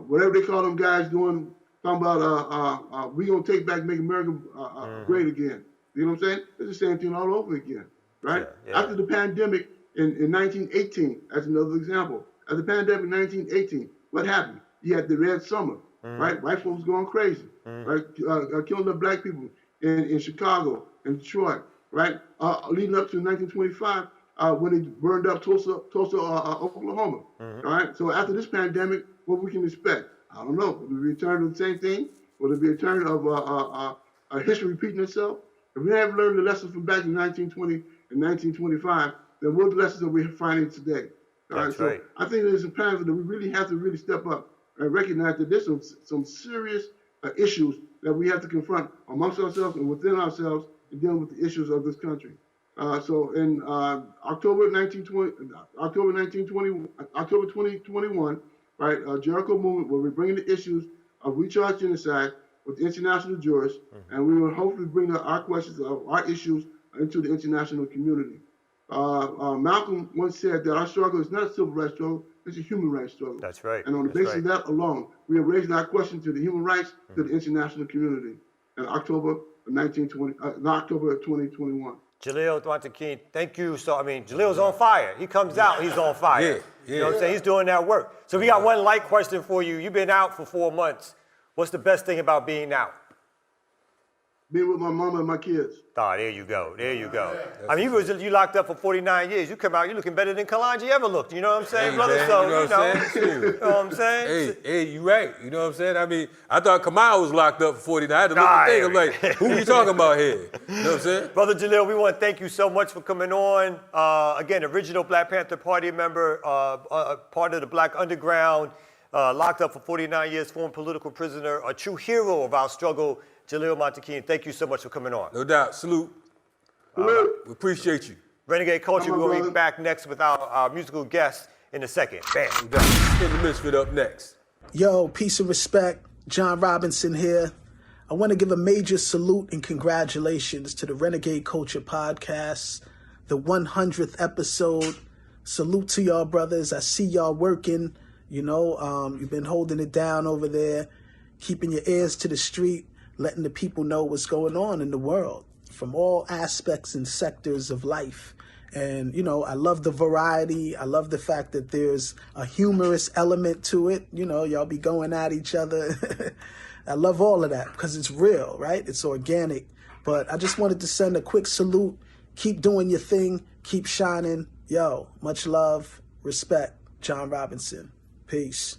whatever they call them guys doing, talking about we gonna take back, make America great again. You know what I'm saying? It's the same thing all over again, right? Yeah. After the pandemic in 1918, as another example, after the pandemic in 1918, what happened? You had the Red Summer, right? White folks going crazy, right? Killing the black people in Chicago and Detroit, right? Leading up to 1925, when they burned up Tulsa, Oklahoma, all right? So after this pandemic, what we can expect? I don't know. Will it be a return of the same thing? Will it be a return of history repeating itself? If we haven't learned the lessons from back in 1920 and 1925, then what are the lessons that we're finding today? All right, so I think there's a plan that we really have to really step up and recognize that there's some serious issues that we have to confront amongst ourselves and within ourselves in dealing with the issues of this country. So in October 2021, right, Jericho Movement will be bringing the issues of recharge genocide with international jurists, and we will hopefully bring our questions of our issues into the international community. Malcolm once said that our struggle is not a civil rights struggle, it's a human rights struggle. That's right. And on the basis of that alone, we have raised our question to the human rights, to the international community in October of 2021. Jaleel Montaquin, thank you. So, I mean, Jaleel's on fire. He comes out, he's on fire. You know what I'm saying? He's doing that work. So we got one light question for you. You've been out for 4 months. What's the best thing about being out? Being with my mama and my kids. Ah, there you go. There you go. I mean, you locked up for 49 years. You come out, you're looking better than Kalonji ever looked. You know what I'm saying, brother? Man, so, you know what I'm saying? Hey, you right. You know what I'm saying? I mean, I thought Kamau was locked up for 49. I had to look and think. I'm like, who are you talking about here? You know what I'm saying? Brother Jaleel, we want to thank you so much for coming on. Again, original Black Panther Party member, part of the Black Underground, locked up for 49 years, former political prisoner, a true hero of our struggle, Jaleel Montaquin. Thank you so much for coming on. No doubt. Salute. We appreciate you. Renegade Culture, we'll be back next with our musical guest in a second. Bam. Get the Misfit up next. Yo, peace and respect. John Robinson here. I want to give a major salute and congratulations to the Renegade Culture Podcast, the 100th episode. Salute to y'all, brothers. I see y'all working. You know, you've been holding it down over there, keeping your ears to the street, letting the people know what's going on in the world from all aspects and sectors of life. And, you know, I love the variety. I love the fact that there's a humorous element to it. You know, y'all be going at each other. I love all of that because it's real, right? It's organic. But I just wanted to send a quick salute. Keep doing your thing. Keep shining. Yo, much love, respect. John Robinson. Peace.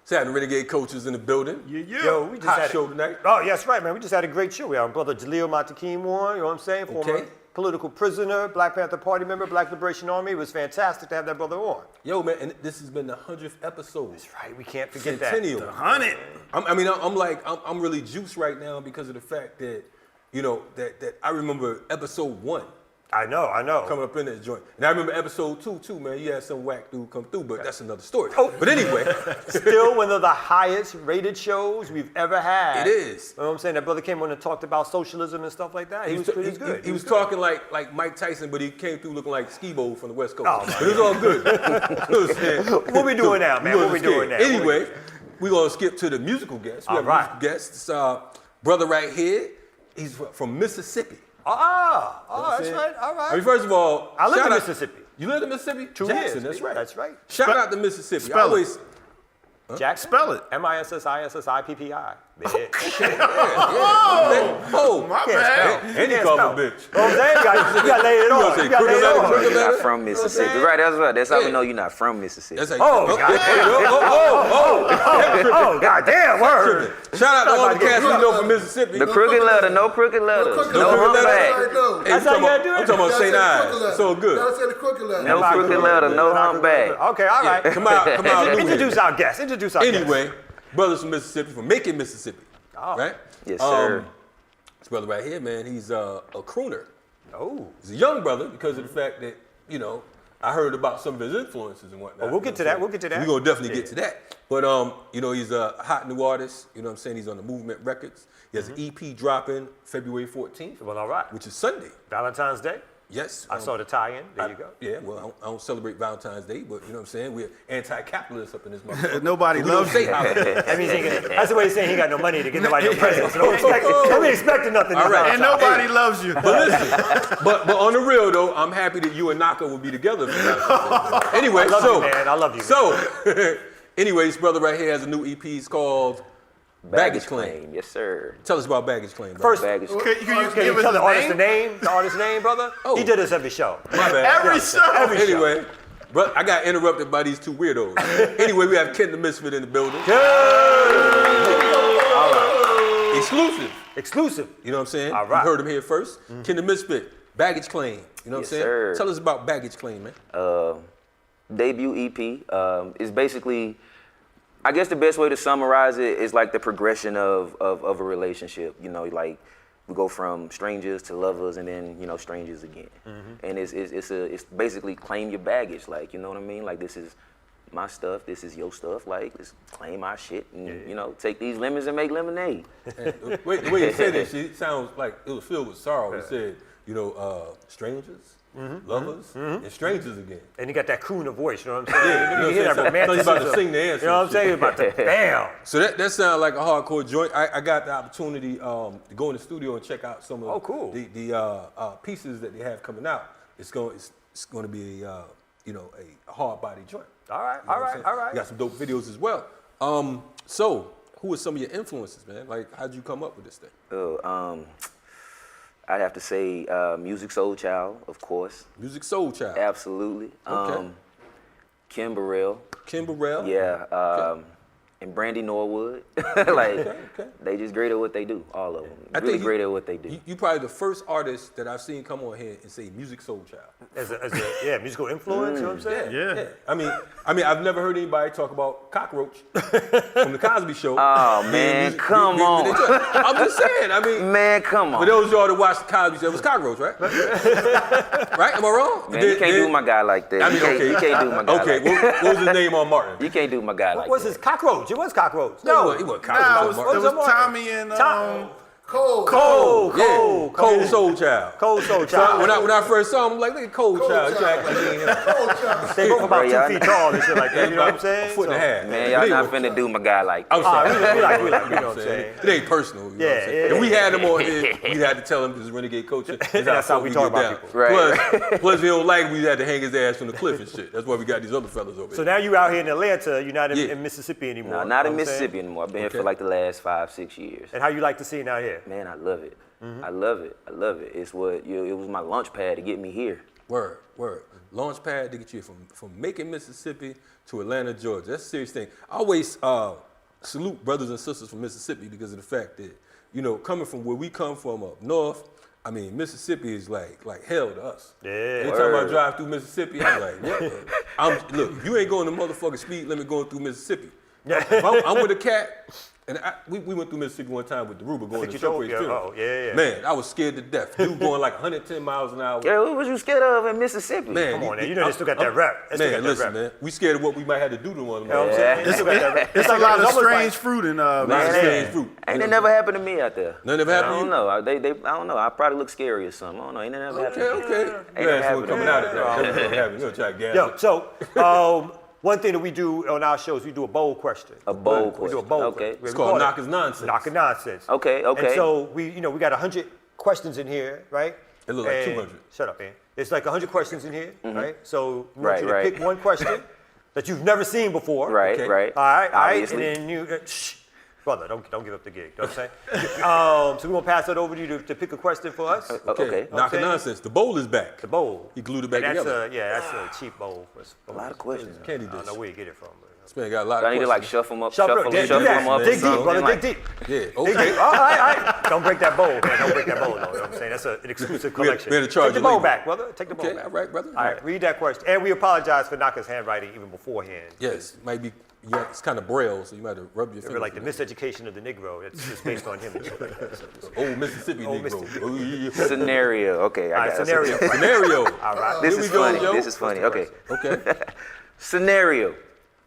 Saturday Renegade Coaches in the building. Yo, we just Hot had show tonight. Oh, yes, right, man. We just had a great show. We had our brother Jaleel Montaquin on, you know what I'm saying? Former political prisoner, Black Panther Party member, Black Liberation Army. It was fantastic to have that brother on. Yo, man, and this has been the 100th episode. That's right. We can't forget Centennial. that. 100. I'm really juiced right now because of the fact that, you know, that I remember episode 1. I know. Coming up in that joint. And I remember episode 2, too, man. You had some whack dude come through, but that's another story. But anyway. Still one of the highest rated shows we've ever had. It is. You know what I'm saying? That brother came on and talked about socialism and stuff like that. He was pretty good. He was talking like Mike Tyson, but he came through looking like Ski-Bo from the West Coast. Oh, but it was all good. What we doing now, man? What we doing now? Anyway, we're going to skip to the musical guest. We have a musical guest. This brother right here, he's from Mississippi. That's right. All right. I mean, first of all, I lived shout in out- Mississippi. You lived in Mississippi? 2 Jackson, years. that's right. That's right. Shout out to Mississippi. Spell I it. always, Jackson. Spell it. Mississippi. Oh, my bad. And he called me a bitch. Oh, there you got to lay it on. You got to lay it on. Crooked You're not letter? from Mississippi. Right, that's how we know you're not from Mississippi. That's how Oh, oh, goddamn word. Shout out to all the cats we know from Mississippi. The crooked letter, no crooked letters. No No crooked letter. humpback. Hey, That's how you gotta do it? I'm talking about St. Ives. So good. Gotta say the crooked letter. No crooked letter, no humpback. Okay, all right. Come out. Introduce our guest. Anyway, brothers from Mississippi, from Macon, Mississippi. Right? Yes, sir. This brother right here, man, he's a crooner. Oh. He's a young brother because of the fact that, I heard about some of his influences and whatnot. Oh, we'll get to that. We're going to definitely get to that. But, he's a hot new artist. You know what I'm saying? He's on the Movement Records. He has an EP dropping February 14th. Well, all right. Which is Sunday. Valentine's Day? Yes. I saw the tie-in. There you go. Yeah, well, I don't celebrate Valentine's Day, but you know what I'm saying? We're anti-capitalists up in this motherfucker. Nobody loves you. That means that's the way he's saying he got no money to get nobody no presents. So don't be expecting nothing. All right. And nobody loves you. But listen, but on the real though, I'm happy that you and Naka will be together. Anyway, I love you, man. I love you. So, anyway, this brother right here has a new EP. It's called Baggage Claim. Yes, sir. Tell us about Baggage Claim, brother. First, Baggage Can you can give you us tell the artist name? the artist's name, brother? Oh. He did this every show. My bad. Every show. Anyway, bro, I got interrupted by these two weirdos. Anyway, we have Quentin the Misfit in the building. All right. Exclusive. You know what I'm saying? All right. You heard him here first. Quentin the Misfit, Baggage Claim. You know what I'm Yes, saying? sir. Tell us about Baggage Claim, man. Debut EP is basically, I guess the best way to summarize it is like the progression of a relationship. Like we go from strangers to lovers and then, strangers again. And it's basically claim your baggage. Like, you know what I mean? Like this is my stuff, this is your stuff. Like, let's claim our shit and, take these lemons and make lemonade. Wait, the way you said that shit sounds like it was filled with sorrow. It said, strangers, lovers, and strangers again. And he got that crooner voice, you know what I'm saying? You hear that He's romanticism. about to sing the answer. You know what I'm saying? About to bam. So that sounds like a hardcore joint. I got the opportunity to go in the studio and check out some of the pieces that they have coming out. It's going to be a hard body joint. All right. You got some dope videos as well. So who are some of your influences, man? Like, how'd you come up with this thing? I'd have to say Music Soul Child, of course. Music Soul Child. Absolutely. Okay. Kim Burrell. Yeah. And Brandy Norwood. They just great at what they do, all of them. Really great at what they do. You probably the first artist that I've seen come on here and say Music Soul Child. As a musical influence, you know what I'm saying? Yeah. I mean, I've never heard anybody talk about Cockroach from the Cosby Show. Oh man, come on. I'm just saying. Man, come on. For those of y'all that watched the Cosby Show, it was Cockroach, right? Right? Am I wrong? Man, you can't do my guy like that. You can't do my guy like that. What was his name on Martin? You can't do my guy like that. What was his Cockroach? It was Cockroach. No, it wasn't Cockroach. It was Tommy and Cold Soul Child. Cold Soul Child. So when I first saw him, I'm like, look at Cold Child. You act like he ain't him. They both about 2 feet tall and shit like that. You know what I'm saying? A foot and a half. Man, y'all not finna do my guy like that. I'm sorry. We like, you know what I'm saying? It ain't personal. You know what I'm saying? If we had him on here, we had to tell him this is Renegade Culture. That's how we talk about people. Right. Plus, if he don't like it, we had to hang his ass from the cliff and shit. That's why we got these other fellas over here. So now you out here in Atlanta, you're not in Mississippi anymore. No, not in Mississippi anymore. I've been here for like the last 5-6 years. And how you like the scene out here? Man, I love it. I love it. It's it was my launch pad to get me here. Word. Launch pad to get you from Macon, Mississippi to Atlanta, Georgia. That's a serious thing. I always salute brothers and sisters from Mississippi because of the fact that, coming from where we come from up north, I mean, Mississippi is like hell to us. Yeah. Anytime I drive through Mississippi, I'm like, what? Look, you ain't going the motherfucking speed limit going through Mississippi. If I'm with a cat, and we went through Mississippi one time with the Ruber going to Showcase too. Oh, yeah. Man, I was scared to death. Dude going like 110 miles an hour. Yeah, what was you scared of in Mississippi? Man, come on, man. You know they still got that rep. Man, listen, man. We scared of what we might have to do to one of them. It's a lot of strange fruit in strange fruit. Ain't that never happened to me out there? None ever happened to you? I don't know. I don't know. I probably look scary or something. I don't know. Ain't that never happened to me? Okay. Ain't that happened coming out of that. We're gonna try to gas Yo, so one thing that we do on our shows, we do a bold question. A bold question. We do a bold okay. question. It's called Naka's Nonsense. Naka Nonsense. Okay. And so we got 100 questions in here, right? It look like 200. Shut up, man. It's like 100 questions in here, right? So we want Right, you to right. pick one question that you've never seen before. Right, okay? right. All right, Obviously. and then you, shh, brother, don't give up the gig. You know what I'm saying? So we're gonna pass it over to you to pick a question for us. Okay. Naka nonsense. The bowl is back. The bowl. He glued it back And together. that's a cheap bowl. A lot of questions. Candy I don't dish. know where you get it from. This man got a lot I of need to questions. like shuffle them up, Shuffle shuffle do them that. up. Dig or deep, brother. something. Dig deep. Yeah, Dig okay. deep. All right. Don't break that bowl, man. Don't break that bowl, though. You know what I'm saying? That's an exclusive collection. we had to charge Take the you bowl labor. back, brother. Take the bowl Okay, back. all right, brother. All right, read that question. And we apologize for Naka's handwriting even beforehand. Yes, maybe. Yeah, it's kind of braille, so you might have to rub your They fingers. were like the miseducation of the Negro. It's just based on him and stuff like that. So, Old Mississippi Old Negro. Mississippi. Oh, yeah. Scenario. Okay, all I right, got scenario. it. Scenario. All right. This Here is we go, funny. Joe. This is funny. Okay. Okay. Scenario.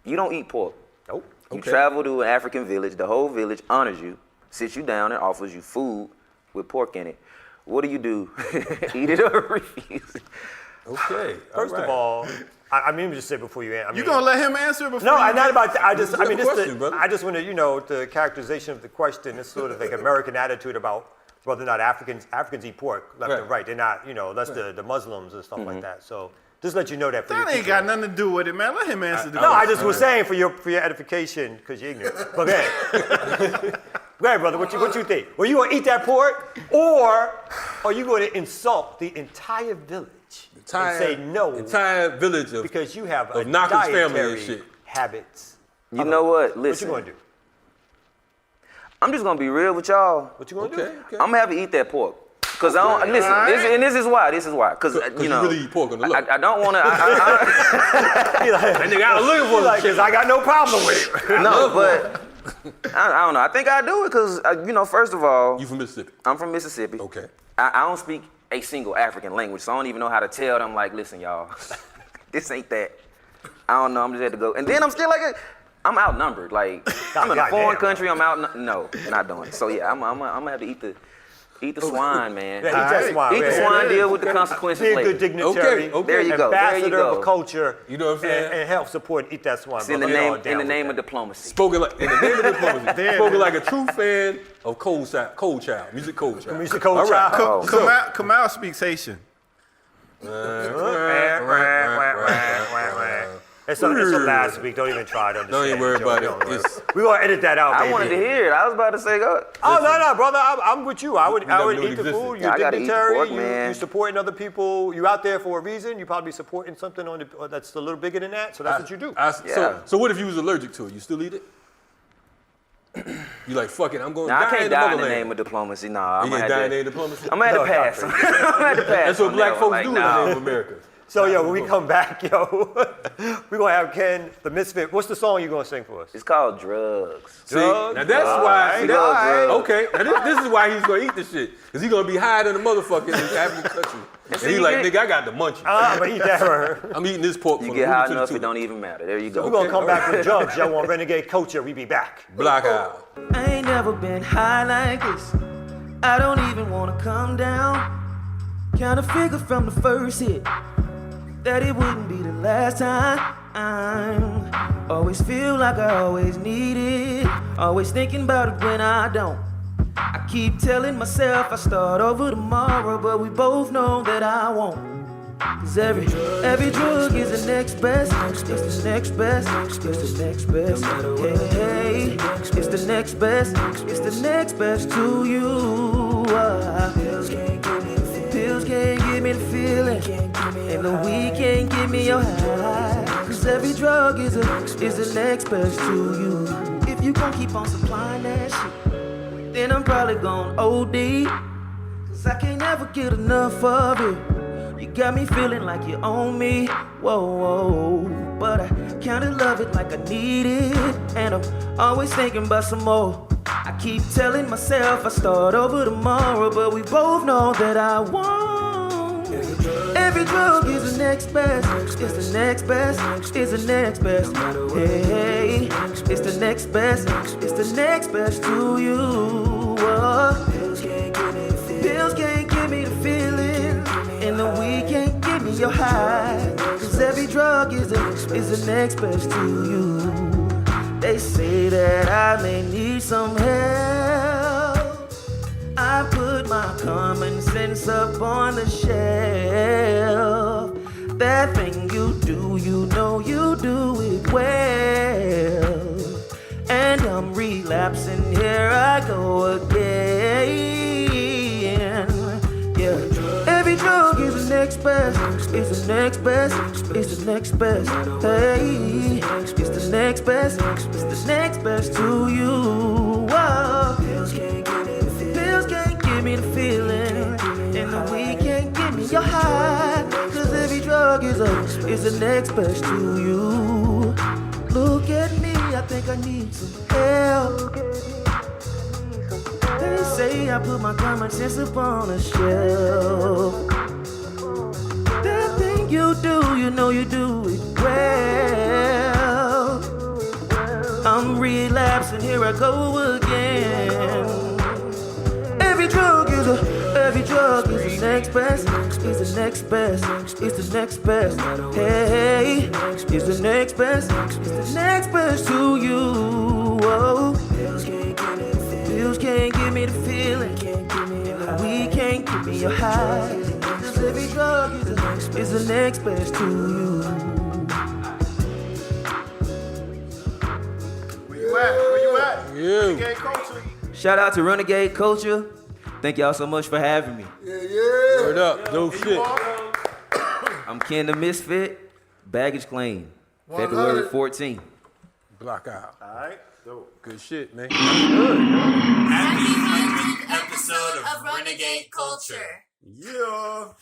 You don't eat pork. Nope. You Okay. travel to an African village. The whole village honors you, sits you down, and offers you food with pork in it. What do you do? Eat it or refuse it? Okay. First of all, I mean, just say before you answer. You gonna let him answer before? No, you I'm not about that. I just, This I is mean, a this question, brother. I just want to, the characterization of the question is sort of like American attitude about whether or not Africans eat pork left and right. They're not, unless the Muslims and stuff like that. So just let you know that. For That your ain't future. got nothing to do with it, man. Let him answer the No, I question. just was saying for your edification because you're ignorant. But go ahead. Go ahead, brother. What you think? Were you gonna eat that pork, or are you going to insult the entire village and say no? Entire village of Because you have of Naka's family and dietary shit. habits. You know what? Listen. What you gonna do? I'm just gonna be real with y'all. What you gonna Okay. do? I'm gonna have to eat that pork. Cause I don't listen, this is why. Cause you really eat pork on the low. I don't want to. That nigga out looking for the Because I got no problem with it. No, but I don't know. I think I do it because first of all, You from Mississippi? I'm from Mississippi. Okay. I don't speak a single African language, so I don't even know how to tell them. Like, listen, y'all, this ain't that. I don't know. I'm just had to go, and then I'm still like, I'm outnumbered. Like, I'm in a foreign country. I'm out. No, not doing it. So yeah, I'm gonna have to eat the swine, man. Yeah, eat that swine. Eat the swine. Deal with the consequences Be a later. good dignitary. Okay. There you go. Ambassador of a culture. You know what I'm saying? And help support and eat that swine. It's in the name of diplomacy. Spoken like in the name of diplomacy. Spoken like a true fan of Cold Child, music Cold Child. Music Cold All right. Child. Kamau speaks Haitian. It's last week. Don't even try to understand. Don't even worry about it. We're gonna edit that out. I baby. wanted to hear it. I was about to say, go. Oh no, brother, I'm with you. I would never knew eat it the existed. food. Yeah, You're I gotta eat the dignitary. pork, You man. supporting other people. You out there for a reason. You probably supporting something that's a little bigger than that. So that's what you do. So what if you was allergic to it? You still eat it? You like, fuck it, I'm going to Nah, die I can't in the die in the motherland. name of diplomacy. Nah, You ain't die in the name of diplomacy? I'm gonna have to pass. I'm gonna have to pass. That's what on black that folks one. do in Like, the nah. name of America. So when we come back, we're gonna have Ken, the Misfit. What's the song you gonna sing for us? It's called Drugs. See, now that's why. Drugs. Okay, now this is why he's gonna eat this shit, cause he's gonna be higher than the motherfucker in this African country. And he like, nigga, I got the munchies. I'm gonna eat that. I'm eating this pork. You from get the high root to the enough, it tooth. don't even matter. There you go. We're gonna come back with drugs. Y'all want Renegade Culture? We be back. Black out. I ain't never been high like this. I don't even wanna come down. Kinda figured from the first hit that it wouldn't be the last time. Always feel like I always need it. Always thinking about it when I don't. I keep telling myself I start over tomorrow, but we both know that I won't. Cause every drug is the next best. It's the next best. It's the next best. Hey, it's the next best. It's the next best to you. Pills can't give me the feeling, and the weed can't give me your high. Cause every drug is the next best to you. If you gon' keep on supplying that shit, then I'm probably gon' OD. Cause I can't ever get enough of it. You got me feeling like you own me, whoa. But I kinda love it like I need it, and I'm always thinking about some more. I keep telling myself I start over tomorrow, but we both know that I won't. Every drug is the next best. It's the next best. It's the next best. Hey, it's the next best. It's the next best to you. Pills can't give me the feeling, and the weed can't give me your high. Cause every drug is the next best to you. They say that I may need some help. I put my common sense up on the shelf. That thing you do, you know you do it well. And I'm relapsing, here I go again. Yeah, every drug is the next best. It's the next best. It's the next best. Hey, it's the next best. It's the next best to you. Whoa. Pills can't give me the feeling, and the weed can't give me your high. 'Cause every drug is the next best to you. Look at me, I think I need some help. They say I put my common sense up on a shelf. That thing you do, you know you do it well. I'm relapsing, here I go again. Every drug is the next best. It's the next best. It's the next best. Hey, it's the next best. It's the next best to you. Whoa. Pills can't give me the feeling. We can't give me your high. 'Cause every drug is the next best to you. Where you at? Yeah. Renegade Culture. Shout out to Renegade Culture. Thank y'all so much for having me. Word up, dope shit. I'm Ken the Misfit, baggage claim, February 14th. Block out. All right, dope. Good shit, man. Happy 100th episode of Renegade Culture. Yeah.